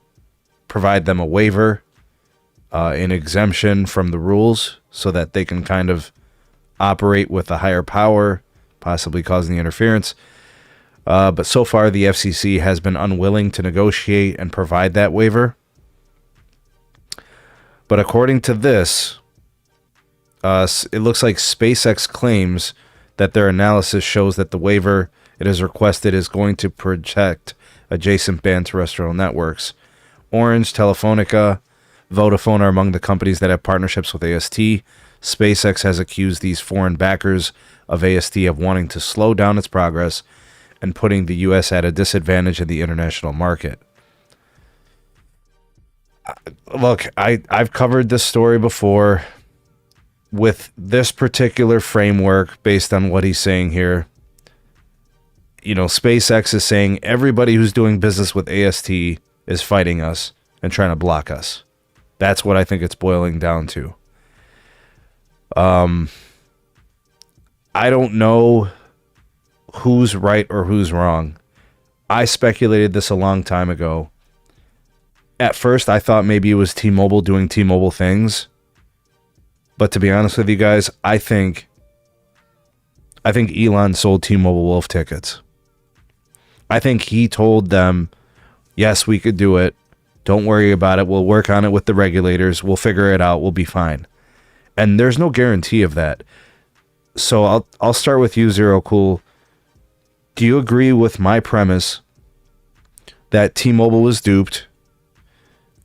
provide them a waiver, an exemption from the rules, so that they can kind of operate with a higher power, possibly causing the interference. But so far, the FCC has been unwilling to negotiate and provide that waiver. But according to this, it looks like SpaceX claims that their analysis shows that the waiver it has requested is going to protect adjacent band terrestrial networks. Orange, Telefonica, Vodafone are among the companies that have partnerships with AST. SpaceX has accused these foreign backers of AST of wanting to slow down its progress and putting the U.S. at a disadvantage in the international market. Look, I've covered this story before with this particular framework based on what he's saying here. SpaceX is saying everybody who's doing business with AST is fighting us and trying to block us. That's what I think it's boiling down to. I don't know who's right or who's wrong. I speculated this a long time ago. At first, I thought maybe it was T-Mobile doing T-Mobile things. But to be honest with you guys, I think Elon sold T-Mobile wolf tickets. I think he told them, yes, we could do it. Don't worry about it. We'll work on it with the regulators. We'll figure it out. We'll be fine. And there's no guarantee of that. So I'll start with you, Zero Cool. Do you agree with my premise that T-Mobile was duped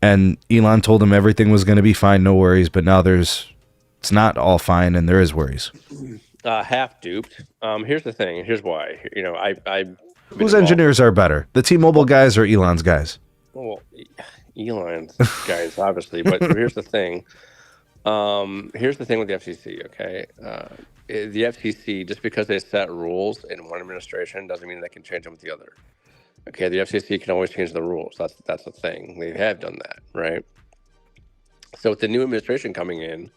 and Elon told him everything was going to be fine, no worries, but now it's not all fine and there is worries? Half duped. Here's the thing. Here's why. Whose engineers are better, the T-Mobile guys or Elon's guys? Well, Elon's guys, obviously. But here's the thing. Here's the thing with the FCC. Okay, the FCC, just because they set rules in one administration doesn't mean they can change them with the other. Okay, the FCC can always change the rules. That's the thing. They have done that, right? So with the new administration coming in,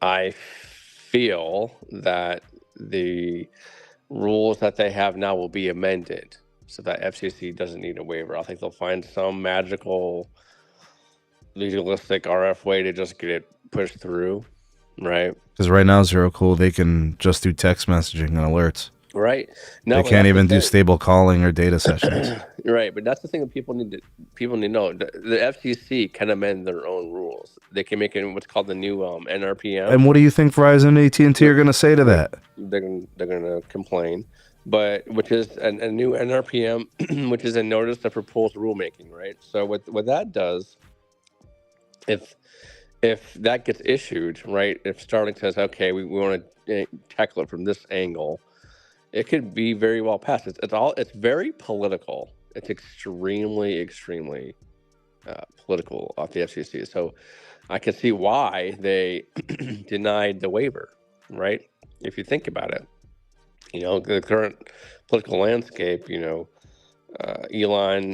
I feel that the rules that they have now will be amended so that FCC doesn't need a waiver. I think they'll find some magical, legalistic RF way to just get it pushed through, right? Because right now, Zero Cool, they can just do text messaging and alerts. Right. No, they can't even do stable calling or data sessions. Right, but that's the thing that people need to know. The FCC can amend their own rules. They can make it what's called the new NRPM. And what do you think Verizon and AT&T are going to say to that? They're going to complain, but which is a new NRPM, which is a notice of proposed rulemaking, right? So what that does, if that gets issued, right? If Starlink says, okay, we want to tackle it from this angle, it could be very well passed. It's very political. It's extremely political off the FCC. So I can see why they denied the waiver, right? If you think about it, the current political landscape, Elon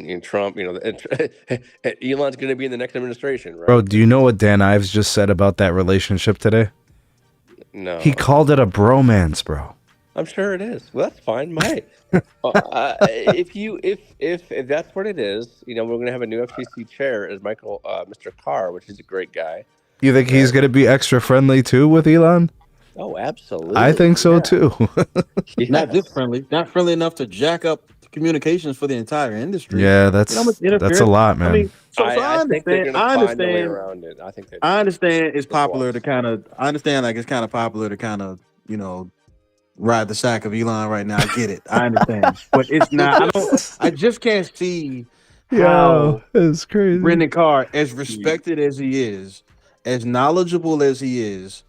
and Trump, Elon's going to be in the next administration, right? Bro, do you know what Dan Ives just said about that relationship today? No. He called it a bromance, bro. I'm sure it is. Well, that's fine. If that's what it is, we're going to have a new FCC chair as Mr. Carr, which is a great guy. You think he's going to be extra friendly too with Elon? Oh, absolutely. I think so too. Yes. Not this friendly, not friendly enough to jack up communications for the entire industry. Yeah, that's a lot, man. I mean, I think they're going to find a way around it. I understand it's popular to kind of. I understand it's kind of popular to kind of ride the sack of Elon right now. I get it. I understand, but it's not. I just can't see how it's crazy. Brendan Carr, as respected as he is, as knowledgeable as he is,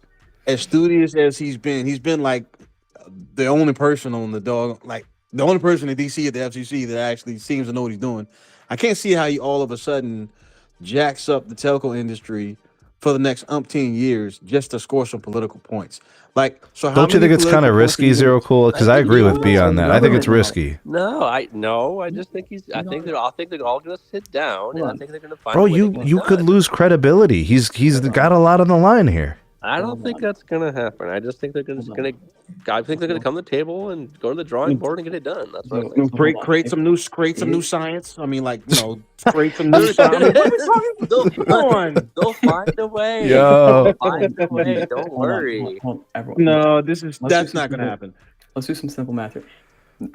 as studious as he's been like the only person on the only person in DC at the FCC that actually seems to know what he's doing. I can't see how he all of a sudden jacks up the telco industry for the next umpteen years just to score some political points. Like, so how Don't you many think it's kind political of points are risky, you Zero gonna- Cool? Because I agree with B on that. I think it's risky. No, I just think he's. I think they're all going to sit down, and I think they're going to find. Bro, a way to get you it could done. lose credibility. He's got a lot on the line here. I don't think that's going to happen. I just think they're going to. I think they're going to come to the table and go to the drawing board and get it done. That's what I think. Create some new science. I mean, like, create some new science. They'll find a way. Yo. They'll find a way. Don't worry. Everyone. No, that's not going to happen. Let's do some simple math here.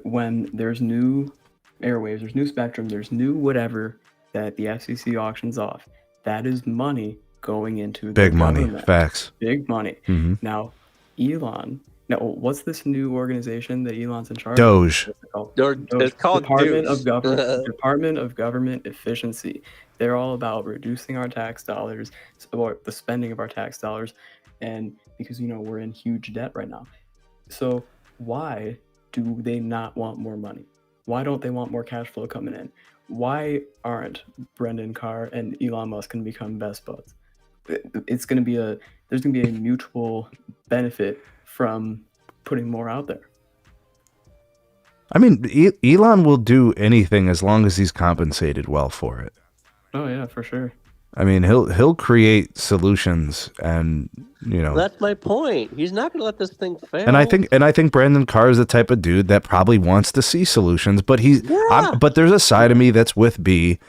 When there's new airwaves, there's new spectrum, there's new whatever that the FCC auctions off, that is money going into Big the money. government. Facts. Big money. Mm-hmm. Now, Elon. Now, what's this new organization that Elon's in charge Doge. of? It's called Department Deuce. of Government. Department of Government Efficiency. They're all about reducing our tax dollars, or the spending of our tax dollars, and because we're in huge debt right now. So why do they not want more money? Why don't they want more cash flow coming in? Why aren't Brendan Carr and Elon Musk going to become best buds? There's going to be a mutual benefit from putting more out there. I mean, Elon will do anything as long as he's compensated well for it. Oh yeah, for sure. I mean, he'll create solutions, and That's my point. He's not going to let this thing fail. And I think Brandon Carr is the type of dude that probably wants to see solutions, but but there's a side of me that's with B.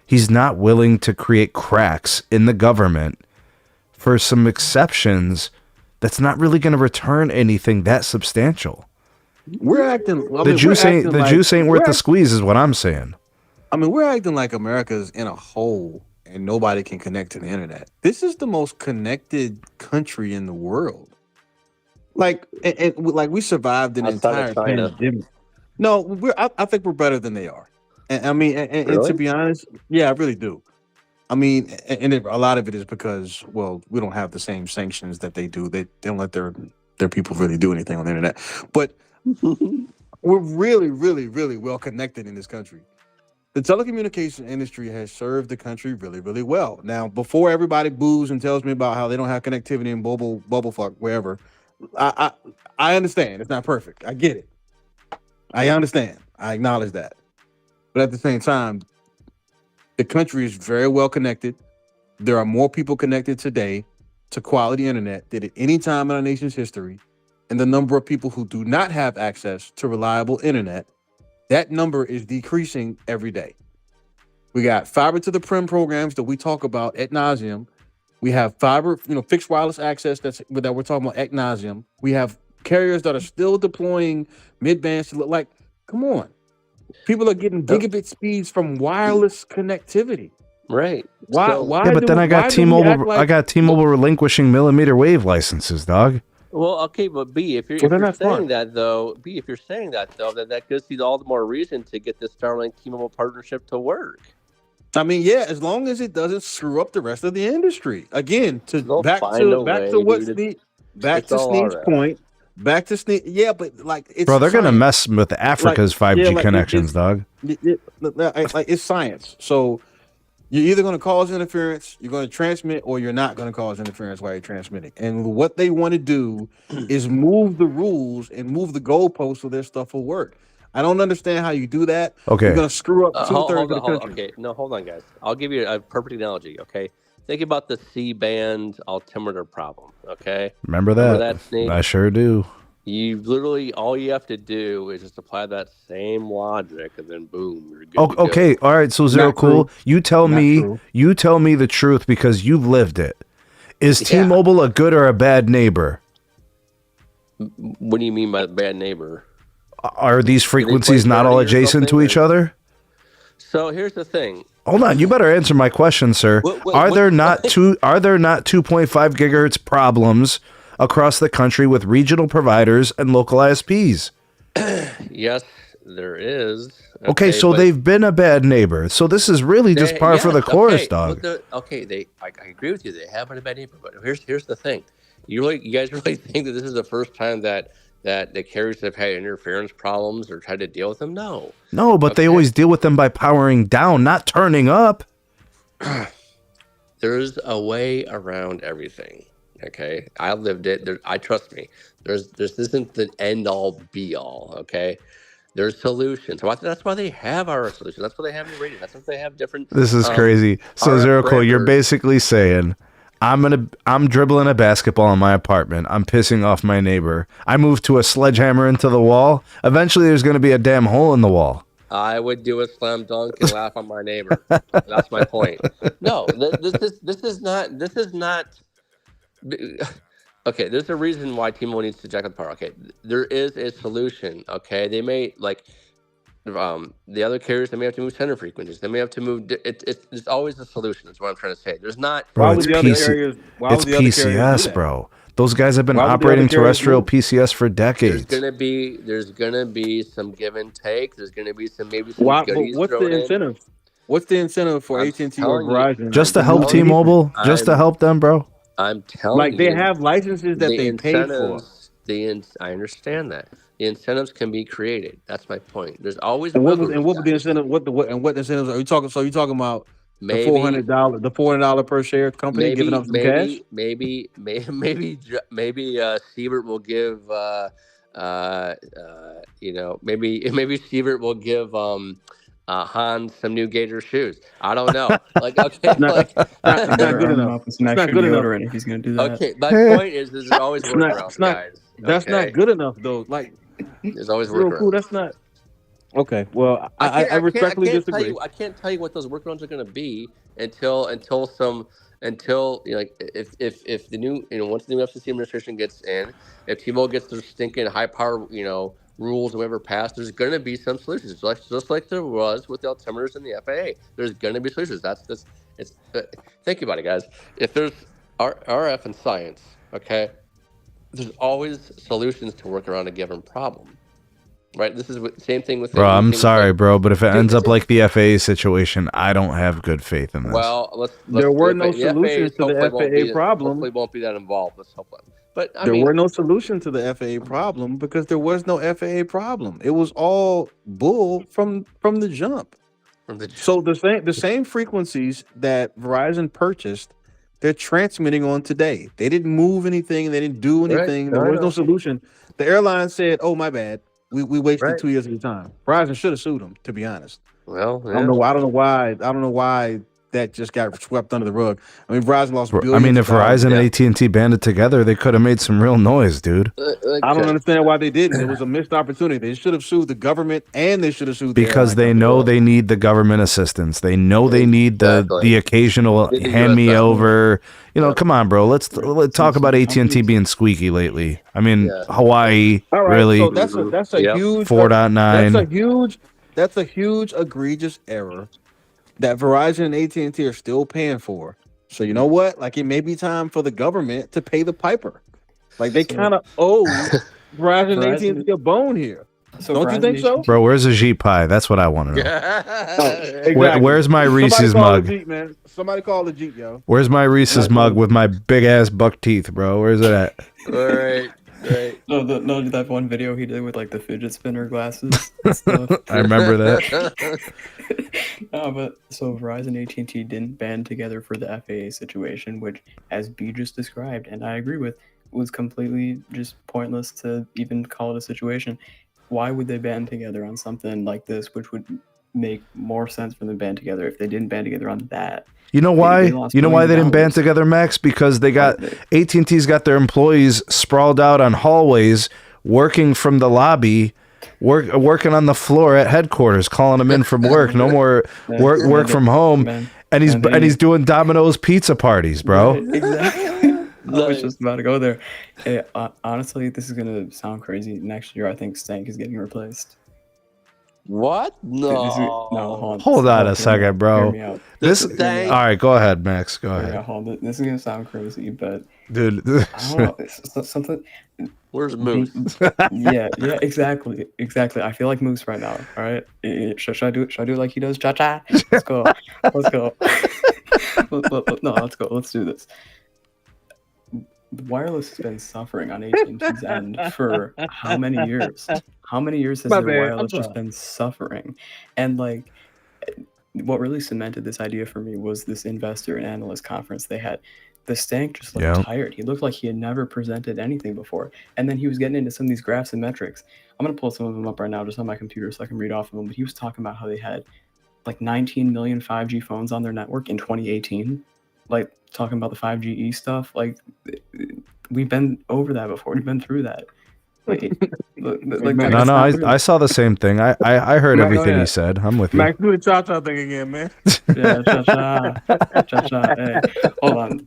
He's not willing to create cracks in the government for some exceptions that's not really going to return anything that substantial. We're acting. The juice ain't worth the squeeze, is what I'm saying. I mean, we're acting like America's in a hole and nobody can connect to the internet. This is the most connected country in the world. Like, and like we survived an entire pandemic. No, I think we're better than they are. And I mean, and to be honest, yeah, I really do. I mean, and a lot of it is because, well, we don't have the same sanctions that they do. They don't let their people really do anything on the internet. But we're really, really, really well connected in this country. The telecommunication industry has served the country really, really well. Now, before everybody boos and tells me about how they don't have connectivity in bubble fuck, wherever, I understand. It's not perfect. I get it. I understand. I acknowledge that. But at the same time, the country is very well connected. There are more people connected today to quality internet than at any time in our nation's history. And the number of people who do not have access to reliable internet, that number is decreasing every day. We got fiber to the prim programs that we talk about ad nauseum. We have fiber, fixed wireless access that we're talking about ad nauseum. We have carriers that are still deploying mid-bands. Like, come on. People are getting gigabit speeds from wireless connectivity. Right. Why? Yeah, but then I got T-Mobile. I got T-Mobile relinquishing millimeter wave licenses, dog. Well, okay, but B, if you're saying that though, then that gives you all the more reason to get this Starlink T-Mobile partnership to work. I mean, yeah, as long as it doesn't screw up the rest of the industry. Again, back to Sneed's point. Back to Sneed. Yeah, but like it's they're gonna mess with Africa's 5G connections, dog. It's science. So you're either going to cause interference, you're going to transmit, or you're not going to cause interference while you're transmitting. And what they want to do is move the rules and move the goalposts so their stuff will work. I don't understand how you do that. Okay. You're going to screw up 2/3 of the country. Okay, no, hold on, guys. I'll give you a perfect analogy, okay? Think about the C-band altimeter problem, okay? Remember that, Sneed? I sure do. You literally, all you have to do is just apply that same logic, and then boom, you're good. Okay, all right. So Zero Cool, you tell me the truth because you've lived it. Is T-Mobile a good or a bad neighbor? What do you mean by bad neighbor? Are these frequencies not all adjacent to each other? So here's the thing. Hold on, you better answer my question, sir. Are there not 2.5 gigahertz problems across the country with regional providers and local ISPs? Yes, there is. Okay, so they've been a bad neighbor. So this is really just par for the course, dog. I agree with you. They have been a bad neighbor, but here's the thing. You guys really think that this is the first time that the carriers have had interference problems or tried to deal with them? No, but they always deal with them by powering down, not turning up. There's a way around everything. Okay, I lived it. I trust me. This isn't the end all be all. Okay, there's solutions. That's why they have our solutions. That's why they have new radio. That's why they have different. This is crazy. So RF Zero Cool, you're parameters. basically saying I'm dribbling a basketball in my apartment. I'm pissing off my neighbor. I move to a sledgehammer into the wall. Eventually there's going to be a damn hole in the wall. I would do a slam dunk and laugh on my neighbor. That's my point. No, this is not. Okay, there's a reason why T-Mobile needs to jack up the power. Okay, there is a solution. Okay, they may like the other carriers. They may have to move center frequencies. They may have to move. It's always a solution. That's what I'm trying to say. There's not. Bro, Why it's would the other PC. carriers? Why It's would the other carriers do PCS, that? bro. Those guys have been Why would the operating other carriers terrestrial move? PCS for decades. There's gonna be some give and take. There's gonna be some Why? But goodies what's thrown the in. incentive? What's the incentive for I'm AT&T or telling you. Verizon? Just to like, help move anything? T-Mobile? Just to I'm- help them, bro? I'm telling Like you, they have licenses that they pay for. I understand that the incentives can be created. That's my point. There's always And what wiggle would room, the guys. incentive? What incentives are you talking? So you talking about the Maybe $400 per share company giving up some cash? maybe Siebert will give maybe Siebert will give Hans some new Gator shoes. I don't know. Like okay, Not- like not Better good arm him enough. up with some It's not extra good enough. deodorant if he's gonna do that. okay. My point is, there's always It's not- workarounds, it's not- guys. That's okay? not good enough though. Like There's always real cool. workarounds. That's not. Okay. Well, I respectfully disagree. I can't tell you what those workarounds are going to be until like if the new once the new FCC administration gets in, if T-Mobile gets their stinking high power rules or whatever passed, there's going to be some solutions, just like there was with the altimeters and the FAA. There's going to be solutions. Think about it, guys. If there's RF and science, okay, there's always solutions to work around a given problem. Right, this is same thing with. Bro, I'm anything with, sorry, like- bro, but if it Dude, ends this up like the FAA situation, I don't have good faith in this. Well, let's There were no the solutions to the hopefully won't FAA be- problem. Hopefully, won't be that involved. Let's hope. But I There mean, were no solution to the FAA problem because there was no FAA problem. It was all bull from the jump. from the So the same frequencies that Verizon purchased, they're transmitting on today. They didn't move anything. They didn't do Right. anything. No, There I was no know. solution. The airline said, "Oh, my bad. We wasted Right. 2 years of your time." Verizon should have sued them, to be honest. well, I don't know why that just got swept under the rug. I mean, Verizon lost billions. I mean, if of dollars. Verizon and AT&T banded together, they could have made some real noise, dude. I don't understand why they didn't. It was a missed opportunity. They should have sued the government and they should have sued the Because airline they company. know they need the government assistance. They know they need the Exactly. occasional They need the hand me US over. Yeah. Come on, bro. Let's talk about AT&T being squeaky lately. I mean, Yeah. Hawaii, All right, really, so that's a Yep. huge 4.9. that's a huge egregious error that Verizon and AT&T are still paying for. So you know what? Like it may be time for the government to pay the piper. Like they So- kind of owe Verizon and Verizon- AT&T a bone here. So Don't you Verizon think so? Bro, where's a Jeep pie? That's what I want to know. Exactly. Where's my Reese's Somebody call mug? the Jeep, man. Somebody call the Jeep, yo. Where's my Reese's mug with my big ass buck teeth, bro? Where's it at? Right. No, that one video he did with like the fidget spinner glasses and stuff. I remember that. No, but so Verizon and AT&T didn't band together for the FAA situation, which, as B just described, and I agree with, was completely just pointless to even call it a situation. Why would they band together on something like this, which would make more sense for them to band together if they didn't band together on that? You know They why? lost You know why they didn't band millions of together, Max? Because they got AT&T's got their employees sprawled out on hallways, working from the lobby, working on the floor at headquarters, calling them in from work. No more work from home, and he's doing Domino's pizza parties, bro. Right, exactly. I was just about to go there. Hey, honestly, this is gonna sound crazy. Next year, I think Stank is getting replaced. What? No, No. Hold on a hear me second, out, bro. hear me out. This. Stank. All right, go ahead, Max. Go Yeah, ahead, hold it. This is gonna sound crazy, but dude. I don't know. It's something. Where's Moose? Yeah, exactly. I feel like Moose right now. All right, should I do it? Should I do it like he does? Cha cha. Let's go. Let's go. No, let's go. Let's do this. Wireless has been suffering on AT&T's end for how many years? How many years has My their bad, wireless I'm just sorry. been suffering? And like, what really cemented this idea for me was this investor and analyst conference they had. The Stank just looked Yeah. tired. He looked like he had never presented anything before. And then he was getting into some of these graphs and metrics. I'm going to pull some of them up right now just on my computer so I can read off of them. But he was talking about how they had like 19 million 5G phones on their network in 2018. Like talking about the 5GE stuff. Like we've been over that before. We've been through that. Like, No, it's no, not I saw the same thing. I heard Max, everything yeah. he said. I'm with you. Max, do the cha-cha thing again, man. Yeah, cha-cha. Hey, hold on.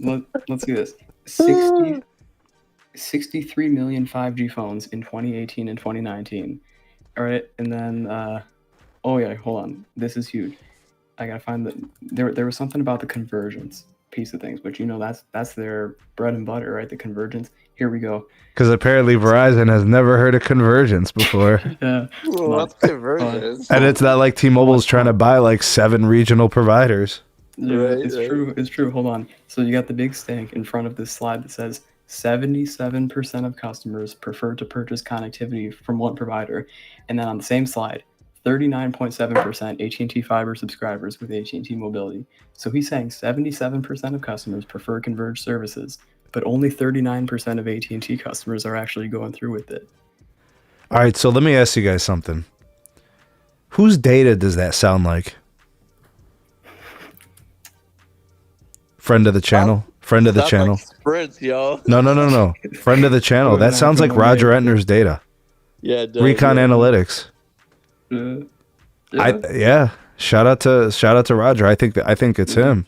Let's do this. 63 million 5G phones in 2018 and 2019. All right, and then oh yeah, hold on. This is huge. I gotta find there was something about the convergence piece of things, but you know that's their bread and butter, right? The convergence. Here we go. Because apparently Verizon has never heard of convergence before. Yeah. What's convergence? And it's not like T-Mobile's trying to buy like 7 regional providers. Yeah, Right, it's right. true. It's true. Hold on. So you got the big stank in front of this slide that says 77% of customers prefer to purchase connectivity from one provider, and then on the same slide, 39.7% AT&T fiber subscribers with AT&T mobility. So he's saying 77% of customers prefer converged services, but only 39% of AT&T customers are actually going through with it. All right, so let me ask you guys something. Whose data does that sound like? Friend of the channel? Friend of the Sounds channel? like Sprint, yo. No. Friend of the channel. That sounds like Roger Entner's data. Yeah, it does, Recon yeah. Analytics. Yeah. Shout out to Roger. I think it's him.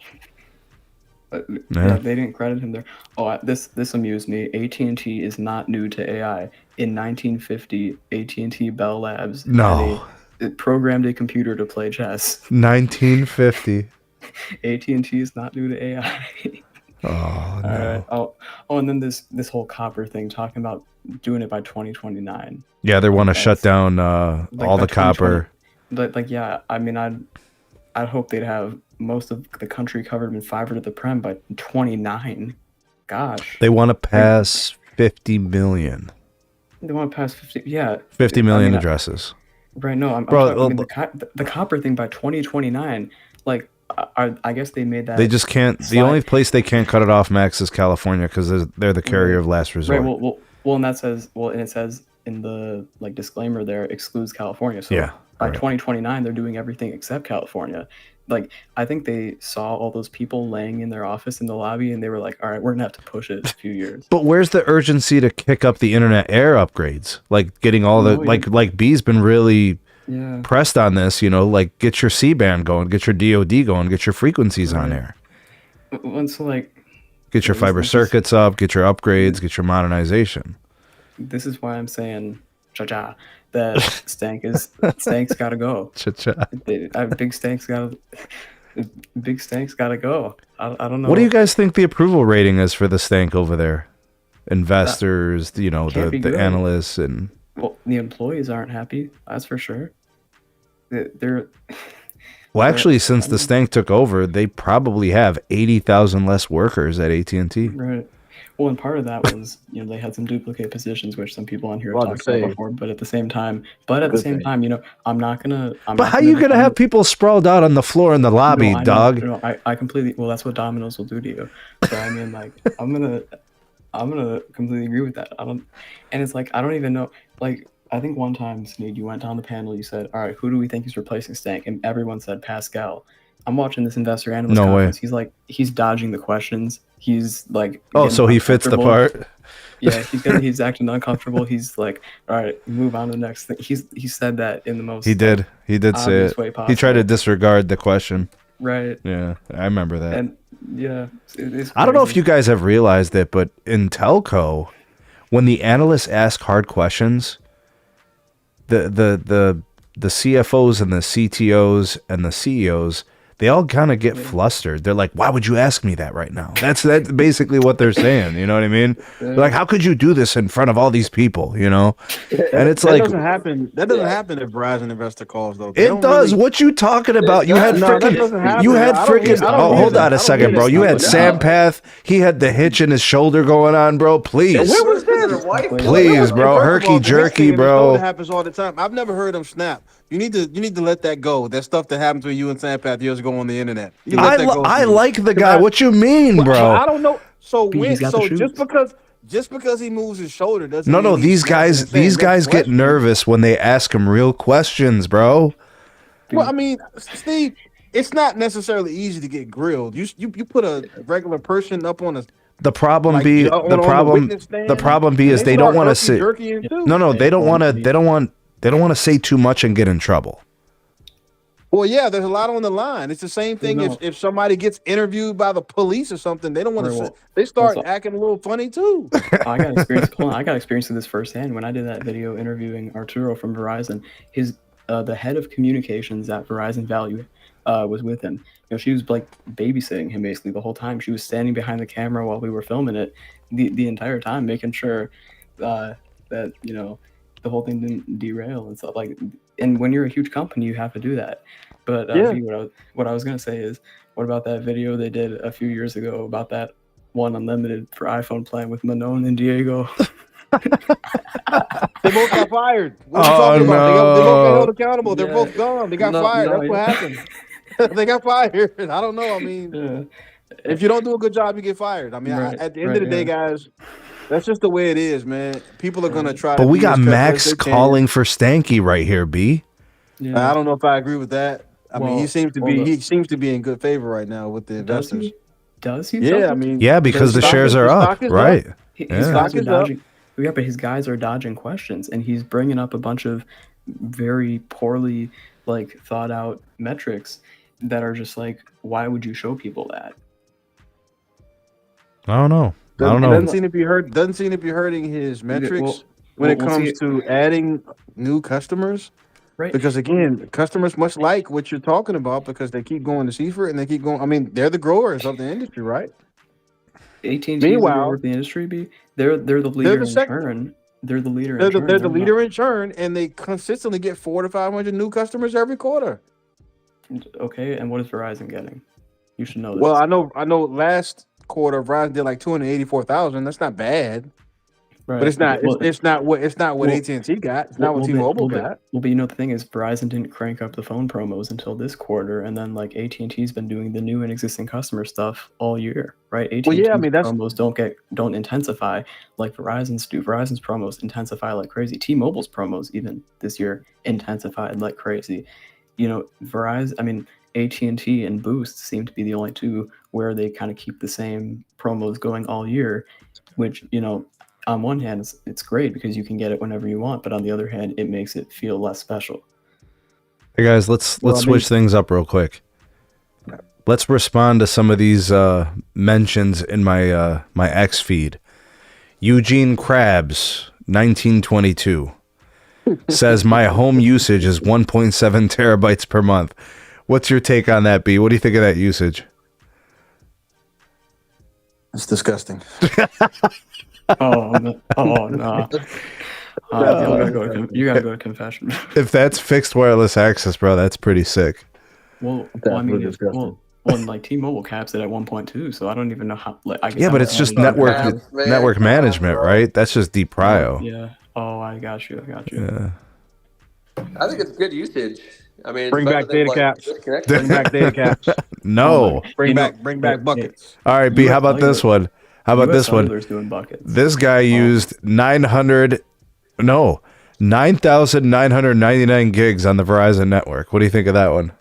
Yeah, they didn't credit him there. Oh, this amused me. AT&T is not new to AI. In 1950, AT&T Bell Labs it programmed a computer to play chess. 1950. AT&T is not new to AI. Oh no. Oh, and then this whole copper thing, talking about doing it by 2029. Yeah, they want to shut down all the copper. But yeah, I mean, I'd hope they'd have most of the country covered in fiber to the prem by 29. Gosh. They want to pass 50 million. They want to pass 50. Yeah. 50 million addresses. Right. No, I'm Bro, talking the copper thing by 2029. Like, I guess they made that. They just can't. The only place they can't cut it off, Max, is California because they're the carrier of last resort. Right. Well, and that says and it says in the disclaimer there excludes California. So yeah, by 2029, they're doing everything except California. Like, I think they saw all those people laying in their office in the lobby, and they were like, "All right, we're gonna have to push it a few years." But where's the urgency to kick up the Internet Air upgrades? Like getting all like B's been really pressed on this. You know, like get your C-band going, get your DoD going, get your frequencies on air. Once get your fiber circuits up, get your upgrades, get your modernization. This is why I'm saying, cha-cha, that Stank's got to go. Cha-cha. Big Stank's got to go. I don't know. What do you guys think the approval rating is for the Stank over there? Investors, the analysts, and well, the employees aren't happy. That's for sure. They're well, actually, since the Stank took over, they probably have 80,000 less workers at AT&T. Right. Well, and part of that was, they had some duplicate positions, which some people on here have talked about before. But at the same time, I'm not gonna. But how are you gonna have people sprawled out on the floor in the lobby, dog? No, I completely. Well, that's what Domino's will do to you. So I mean, like, I'm gonna completely agree with that. And it's like I don't even know. Like, I think one time, Sneed, you went down the panel. You said, "All right, who do we think is replacing Stank?" And everyone said Pascal. I'm watching this investor analyst conference. Way. He's dodging the questions. He's like, so he fits the part. Yeah, he's acting uncomfortable. He's like, all right, move on to the next thing. He said that in the most. He did say it. He tried to disregard the question. Right. Yeah, I remember that. And yeah, it's I don't know if you guys have realized it, but in telco, when the analysts ask hard questions, the CFOs and the CTOs and the CEOs, they all kind of get flustered. They're like, why would you ask me that right now? That's basically what they're saying. You know what I mean? They're like, how could you do this in front of all these people? You know? And it's that like, doesn't happen. That doesn't happen if Verizon investor calls though. They it don't does. really- What you talking about? You had No, that doesn't freaking. happen. You had I don't freaking. get- I don't Oh, get hold it. on I a don't second, get bro. it. You had No. Sampath. He had the hitch in his shoulder going on, bro. Please. Where was Their this? wife Please, bro. First of all, Herky jerky, the bro. That happens all the time. I've never heard him snap. You need to let that go. That stuff that happened to you and Sampath years ago on the internet. You let that go. I Steve. like the guy. What you mean, But I bro? don't know. So He's when got the so shoots. just because he moves his shoulder doesn't No, mean he's these snapping guys and saying next get question. nervous when they ask him real questions, bro. Well, I mean, Steve, it's not necessarily easy to get grilled. You put a regular person up on a The problem like, be on the the problem witness stand, the problem be and is they don't want to say jerking too. no, they don't want to say too much and get in trouble. Well, yeah, there's a lot on the line. It's the same thing No. if somebody gets interviewed by the police or something, they don't want Right, to. well, They start also- acting a little funny too. I got experience. Hold on, I got experience with this firsthand when I did that video interviewing Arturo from Verizon. His the head of communications at Verizon Value was with him. You know, she was like babysitting him basically the whole time. She was standing behind the camera while we were filming it the entire time, making sure that you know the whole thing didn't derail and stuff like. And when you're a huge company, you have to do that. But Yeah. what I was gonna say is, what about that video they did a few years ago about that one unlimited for iPhone plan with Manon and Diego? They both got fired. What are you Oh, talking about? They both got no. held accountable. They're Yeah. both gone. They got No, fired. no, That's what happened. They got fired. I don't know. I mean, Yeah. if you don't do a good job, you get fired. I mean, Right, at the end right, of the day, yeah. guys, that's just the way it is, man. People are gonna try. But to we be got as careful Max as they can. calling for Stanky right here, B. Yeah. I don't know if I agree with that. I mean, Well, he seems to be in good favor right now with the Does investors. he? Does he? Yeah, I mean, Yeah, because the stock shares is- are the up, stock is right? His Yeah. guys Stock are is up. dodging. Yeah, but his guys are dodging questions, and he's bringing up a bunch of very poorly like thought out metrics that are just like, why would you show people that? I don't know. I don't know. Doesn't seem to be hurting his metrics when it we'll comes see. to adding new customers. Right. Because again, customers must like what you're talking about because they keep going to Seaford and they keep going. I mean, they're the growers of the industry, right? AT&T Meanwhile- is the industry be. They're the leader in sector. churn. They're the leader They're in churn. the They're leader in churn, and they consistently get 400 to 500 new customers every quarter. not- Okay, and what is Verizon getting? You should know this. Well, I know. Last quarter, Verizon did like 284,000. That's not bad, right. but it's not. Well, It's not what well, AT&T got. It's not what T-Mobile got. But you know the thing is, Verizon didn't crank up the phone promos until this quarter, and then like AT&T's been doing the new and existing customer stuff all year, right? AT&T's yeah, I mean, that's- promos don't intensify like Verizon's do. Verizon's promos intensify like crazy. T-Mobile's promos even this year intensified like crazy. You know, AT&T and Boost seem to be the only two where they kind of keep the same promos going all year, which, you know, on one hand, it's great because you can get it whenever you want, but on the other hand, it makes it feel less special. Hey guys, let's switch things up real quick. Let's respond to some of these mentions in my my X feed. Eugene Krabs, 1922, says my home usage is 1.7 terabytes per month. What's your take on that, B? What do you think of that usage? It's disgusting. Oh no! You gotta go to confession. If that's fixed wireless access, bro, that's pretty sick. Well, That's I mean, really disgusting. like T-Mobile caps it at 1.2, so I don't even know how. Like, I guess Yeah, I but don't it's know just how to- network management, right? That's just deep prio. Yeah. Oh, I got you. Yeah. I think it's good usage. I mean, it's Bring better back than, data like, caps. disconnect. Bring back data caps. No. Bring You back know, buckets. All right, B. US How about this Cellular- one? How about US this one? Cellular's doing buckets. This guy used 9,999 gigs on the Verizon network. What do you think of that one?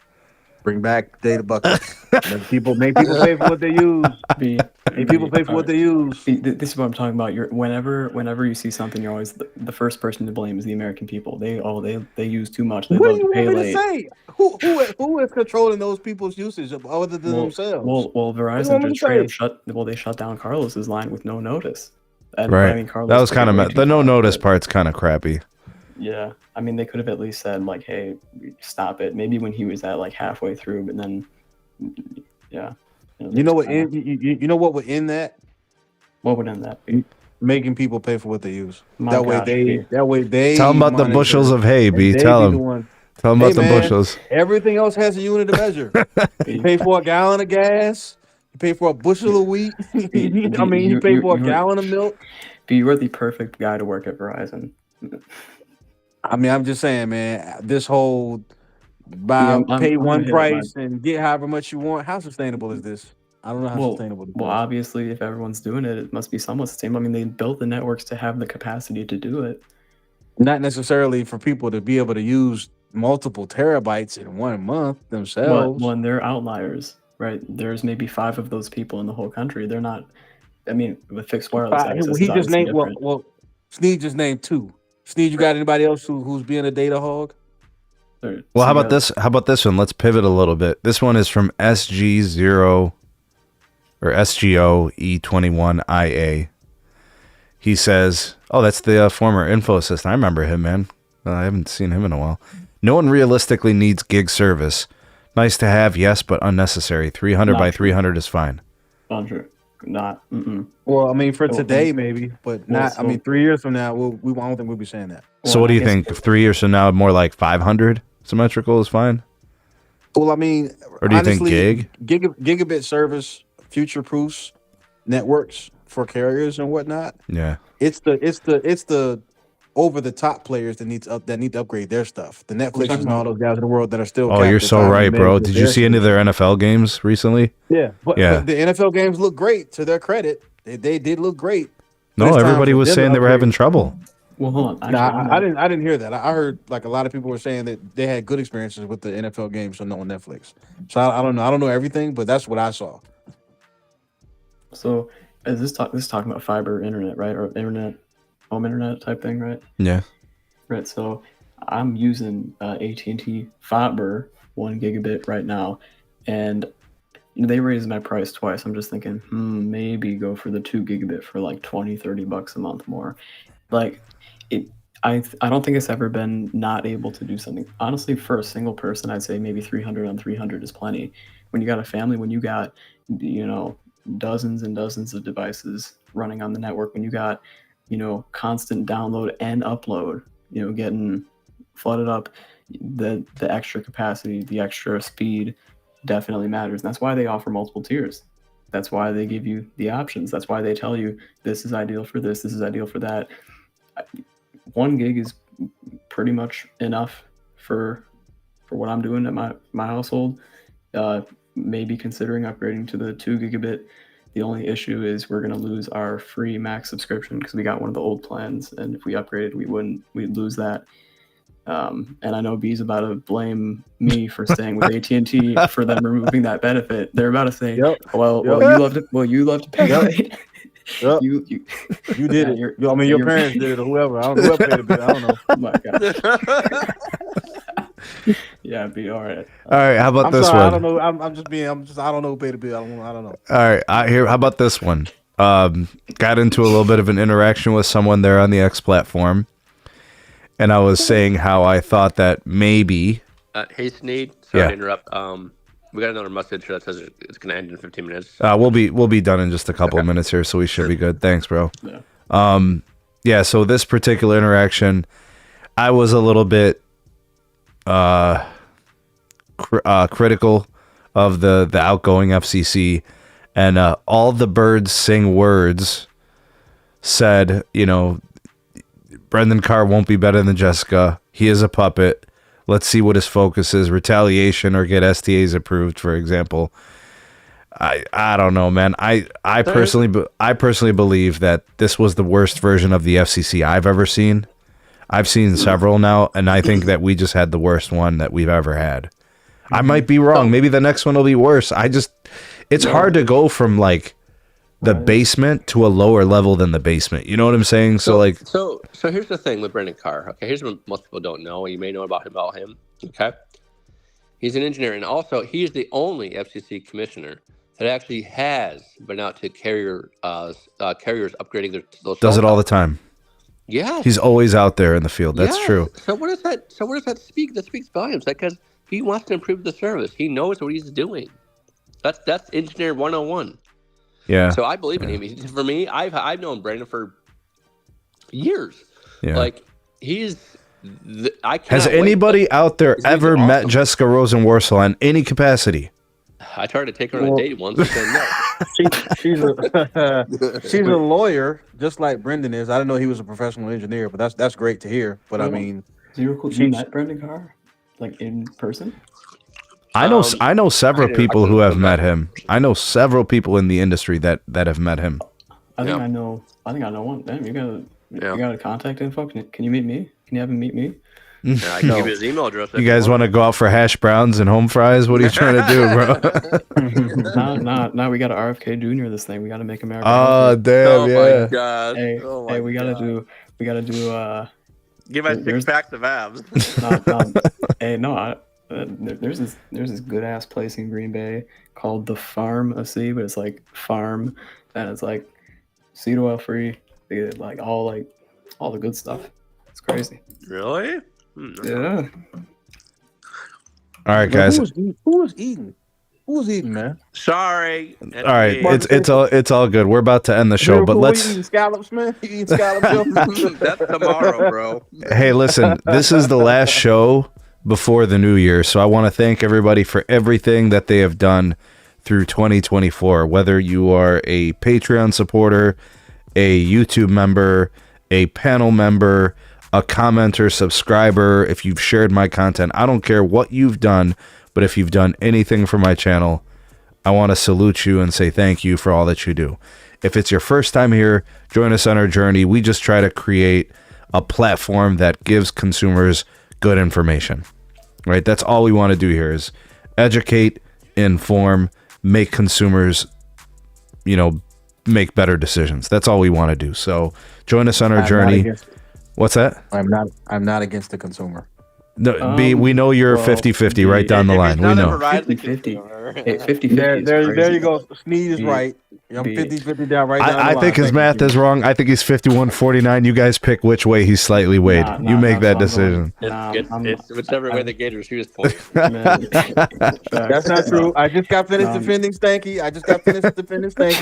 Bring back data buckets. make people pay for what they use. Make people pay for what they use. This is what I'm talking about. Whenever you see something, you're always the first person to blame is the American people. They use too much. They What love do you to pay want me to late. say? Who is controlling those people's usage other than themselves? Well, Verizon want me just to straight say? up they shut down Carlos's line with no notice. And, Right. I mean, Carlos That was took kind it way of too the no far, notice but- part's kind of crappy. Yeah, I mean, they could have at least said like, "Hey, stop it." Maybe when he was at like halfway through, but then Yeah. You know what? You know what would end that? What would end that be? Making people pay for what they use. My That way gosh, B. they Tell them about the monitor, bushels of hay, and B. they Tell be the them. one. Tell them Hey about the man, bushels. everything else has a unit of measure. You B, pay for a gallon of gas. You pay for a bushel of wheat. B, I mean, you pay for a you gallon of milk. B, you are the perfect guy to work at Verizon. I mean, I'm just saying, man. This whole I'm pay gonna one hit up my price and get however much you want. How sustainable is this? I don't know how sustainable this well, is. obviously, if everyone's doing it, it must be somewhat sustainable. I mean, they built the networks to have the capacity to do it. Not necessarily for people to be able to use multiple terabytes in 1 month themselves. Well, and they're outliers, right? There's maybe 5 of those people in the whole country. They're not. I mean, with fixed wireless access, He it's just obviously named different. Sneed just named 2. Sneed, you got anybody else who's being a data hog? Well, Well, how about this? How about this one? Let's pivot a little bit. This one is from SG0 or SGO E21IA. He says, "Oh, that's the former Infosys. I remember him, man. I haven't seen him in a while. No one realistically needs gig service. Nice to have, yes, but unnecessary. 300 by 300 is fine." Untrue. Not. Well, I mean, for today maybe, but not. I mean, 3 years from now, I don't think we'll be saying that. So what do you think? 3 years from now, more like 500 symmetrical is fine? Well, I mean, or do you honestly, think gigabit service future-proofs networks for carriers and whatnot? Yeah, it's the over-the-top players that need to upgrade their stuff. The Netflix and all those guys in the world that are still. Oh, you're so right, bro. Did you see any of their NFL games recently? Yeah, but the NFL games look great. To their credit, they did look great. No, everybody was saying they were having trouble. Well, hold on. I didn't hear that. I heard like a lot of people were saying that they had good experiences with the NFL games on Netflix. So I don't know. I don't know everything, but that's what I saw. So is this talking about fiber internet, right? Or internet, home internet type thing, right? Yeah. Right. So I'm using AT&T fiber 1 gigabit right now, and they raised my price twice. I'm just thinking, maybe go for the 2 gigabit for like $20-$30 a month more. Like I don't think it's ever been not able to do something. Honestly, for a single person, I'd say maybe 300 on 300 is plenty. When you got a family, when you got, dozens and dozens of devices running on the network, when you got, constant download and upload, getting flooded up, the extra capacity, the extra speed definitely matters. And that's why they offer multiple tiers. That's why they give you the options. That's why they tell you this is ideal for this is ideal for that. 1 gig is pretty much enough for what I'm doing at my household. Maybe considering upgrading to the 2 gigabit. The only issue is we're going to lose our free Max subscription because we got one of the old plans, and if we upgraded, we'd lose that. And I know B's about to blame me for staying with AT&T for them removing that benefit. They're about to say, "Well, you love to pay." Yep. You did it. I mean, your parents did it, or whoever. I don't know who paid the bill. I don't know. Oh my God. Yeah, be all right. All right. How about this one? I don't know. I don't know who paid the bill. I don't know. All right. How about this one? Got into a little bit of an interaction with someone there on the X platform, and I was saying how I thought that maybe. Hey, Sneed. Sorry to interrupt. We got another message that says it's going to end in 15 minutes. We'll be done in just a couple of minutes here, so we should be good. Thanks, bro. Yeah. So this particular interaction, I was a little bit critical of the outgoing FCC, and all the birds sing words said, Brendan Carr won't be better than Jessica. He is a puppet. Let's see what his focus is, retaliation or get STAs approved, for example. I don't know, man. I personally believe that this was the worst version of the FCC I've ever seen. I've seen several now, and I think that we just had the worst one that we've ever had. I might be wrong. Maybe the next one will be worse. It's hard to go from like the basement to a lower level than the basement. You know what I'm saying? So here's the thing with Brendan Carr. Okay, here's what most people don't know. You may know about him. Okay, he's an engineer, and also he is the only FCC commissioner that actually has been out to carriers upgrading those. Does it all the time? Yeah, he's always out there in the field. That's true. So what does that speak? That speaks volumes. Because he wants to improve the service. He knows what he's doing. That's engineer 101. Yeah. So I believe in him. For me, I've known Brandon for years. Yeah. Like I cannot Has wait. anybody out there He's gonna be ever met awesome. Jessica Rosenworcel in any capacity? I tried to take her on a date once. She said no. She's a lawyer, just like Brendan is. I didn't know he was a professional engineer, but that's great to hear. But I mean, Zero cool. You met Brendan Carr, like in person? I know several people who have met him. him. I know several people in the industry that have met him. I think I know one. Damn, you got a contact info. Can you meet me? Can you have him meet me? Yeah, I can give you his email address. You guys want to go out for hash browns and home fries? What are you trying to do, bro? No, we got to RFK Jr. this thing. We got to make America. Oh damn, my god! Hey, we gotta do. Give us 6 packs of abs. There's this good ass place in Green Bay called the Pharmacy, but it's like farm, and it's like seed oil free. They get like all the good stuff. It's crazy. Really? Yeah. All right, guys. Who was eating? Who was eating, man? Sorry. All right, it's all good. We're about to end the show, but let's. You eating scallops, man? You eating scallops? That's tomorrow, bro. Hey, listen, this is the last show before the new year, so I want to thank everybody for everything that they have done through 2024. Whether you are a Patreon supporter, a YouTube member, a panel member, a commenter, subscriber, if you've shared my content, I don't care what you've done, but if you've done anything for my channel, I want to salute you and say thank you for all that you do. If it's your first time here, join us on our journey. We just try to create a platform that gives consumers good information, right? That's all we want to do here is educate, inform, make consumers, make better decisions. That's all we want to do. So join us on our journey. What's that? I'm not against the consumer. No, we know you're 50-50 right down the line. We know. 50-50. There you go. Sneed is right. I'm 50-50 down right down the line. I think his math is wrong. I think he's 51-49. You guys pick which way he's slightly weighed. You make that decision. It's whichever way the Gators shoot his point. That's not true. I just got finished defending Stanky.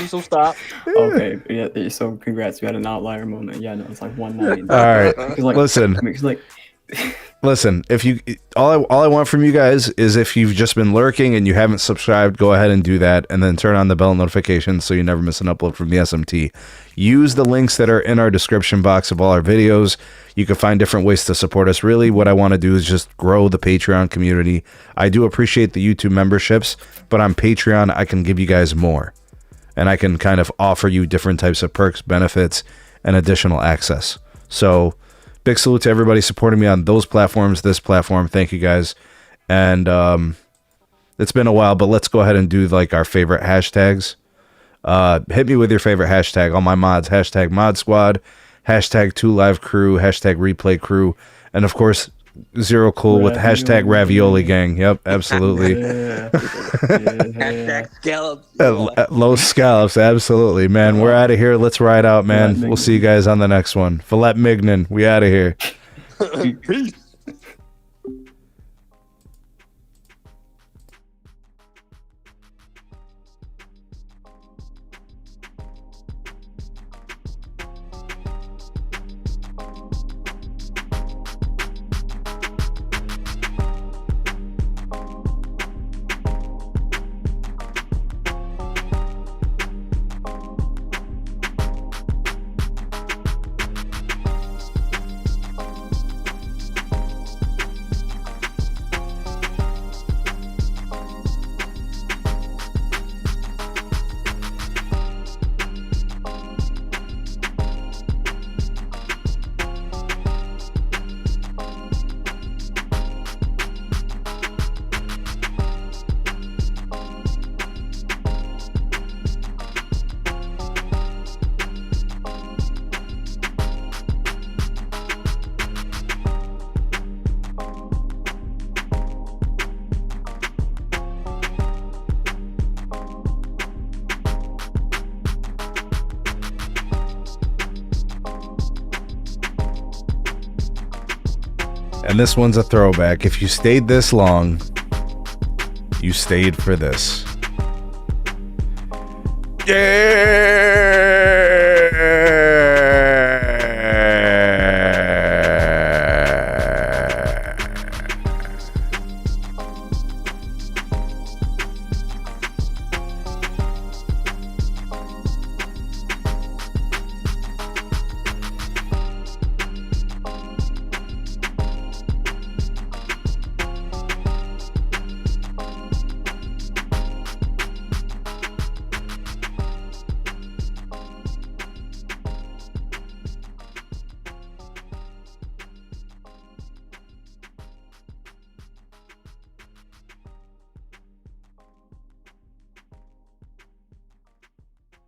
So stop. Okay. Yeah. So congrats. You had an outlier moment. Yeah. No, it's like 190. All right. Listen. Listen, if you all I want from you guys is if you've just been lurking and you haven't subscribed, go ahead and do that, and then turn on the bell notifications so you never miss an upload from the SMT. Use the links that are in our description box of all our videos. You can find different ways to support us. Really, what I want to do is just grow the Patreon community. I do appreciate the YouTube memberships, but on Patreon, I can give you guys more, and I can kind of offer you different types of perks, benefits, and additional access. So big salute to everybody supporting me on those platforms, this platform. Thank you guys. And it's been a while, but let's go ahead and do like our favorite hashtags. Hit me with your favorite hashtag. All my mods, hashtag mod squad, hashtag 2livecrew, hashtag replay crew, and of course, Zero Cool with hashtag ravioli gang. Yep, absolutely. Hashtag scallops. Low scallops, absolutely, man. We're out of here. Let's ride out, man. We'll see you guys on the next one. Filet Mignon, we out of here. Peace. And this one's a throwback. If you stayed this long, you stayed for this. Yeah.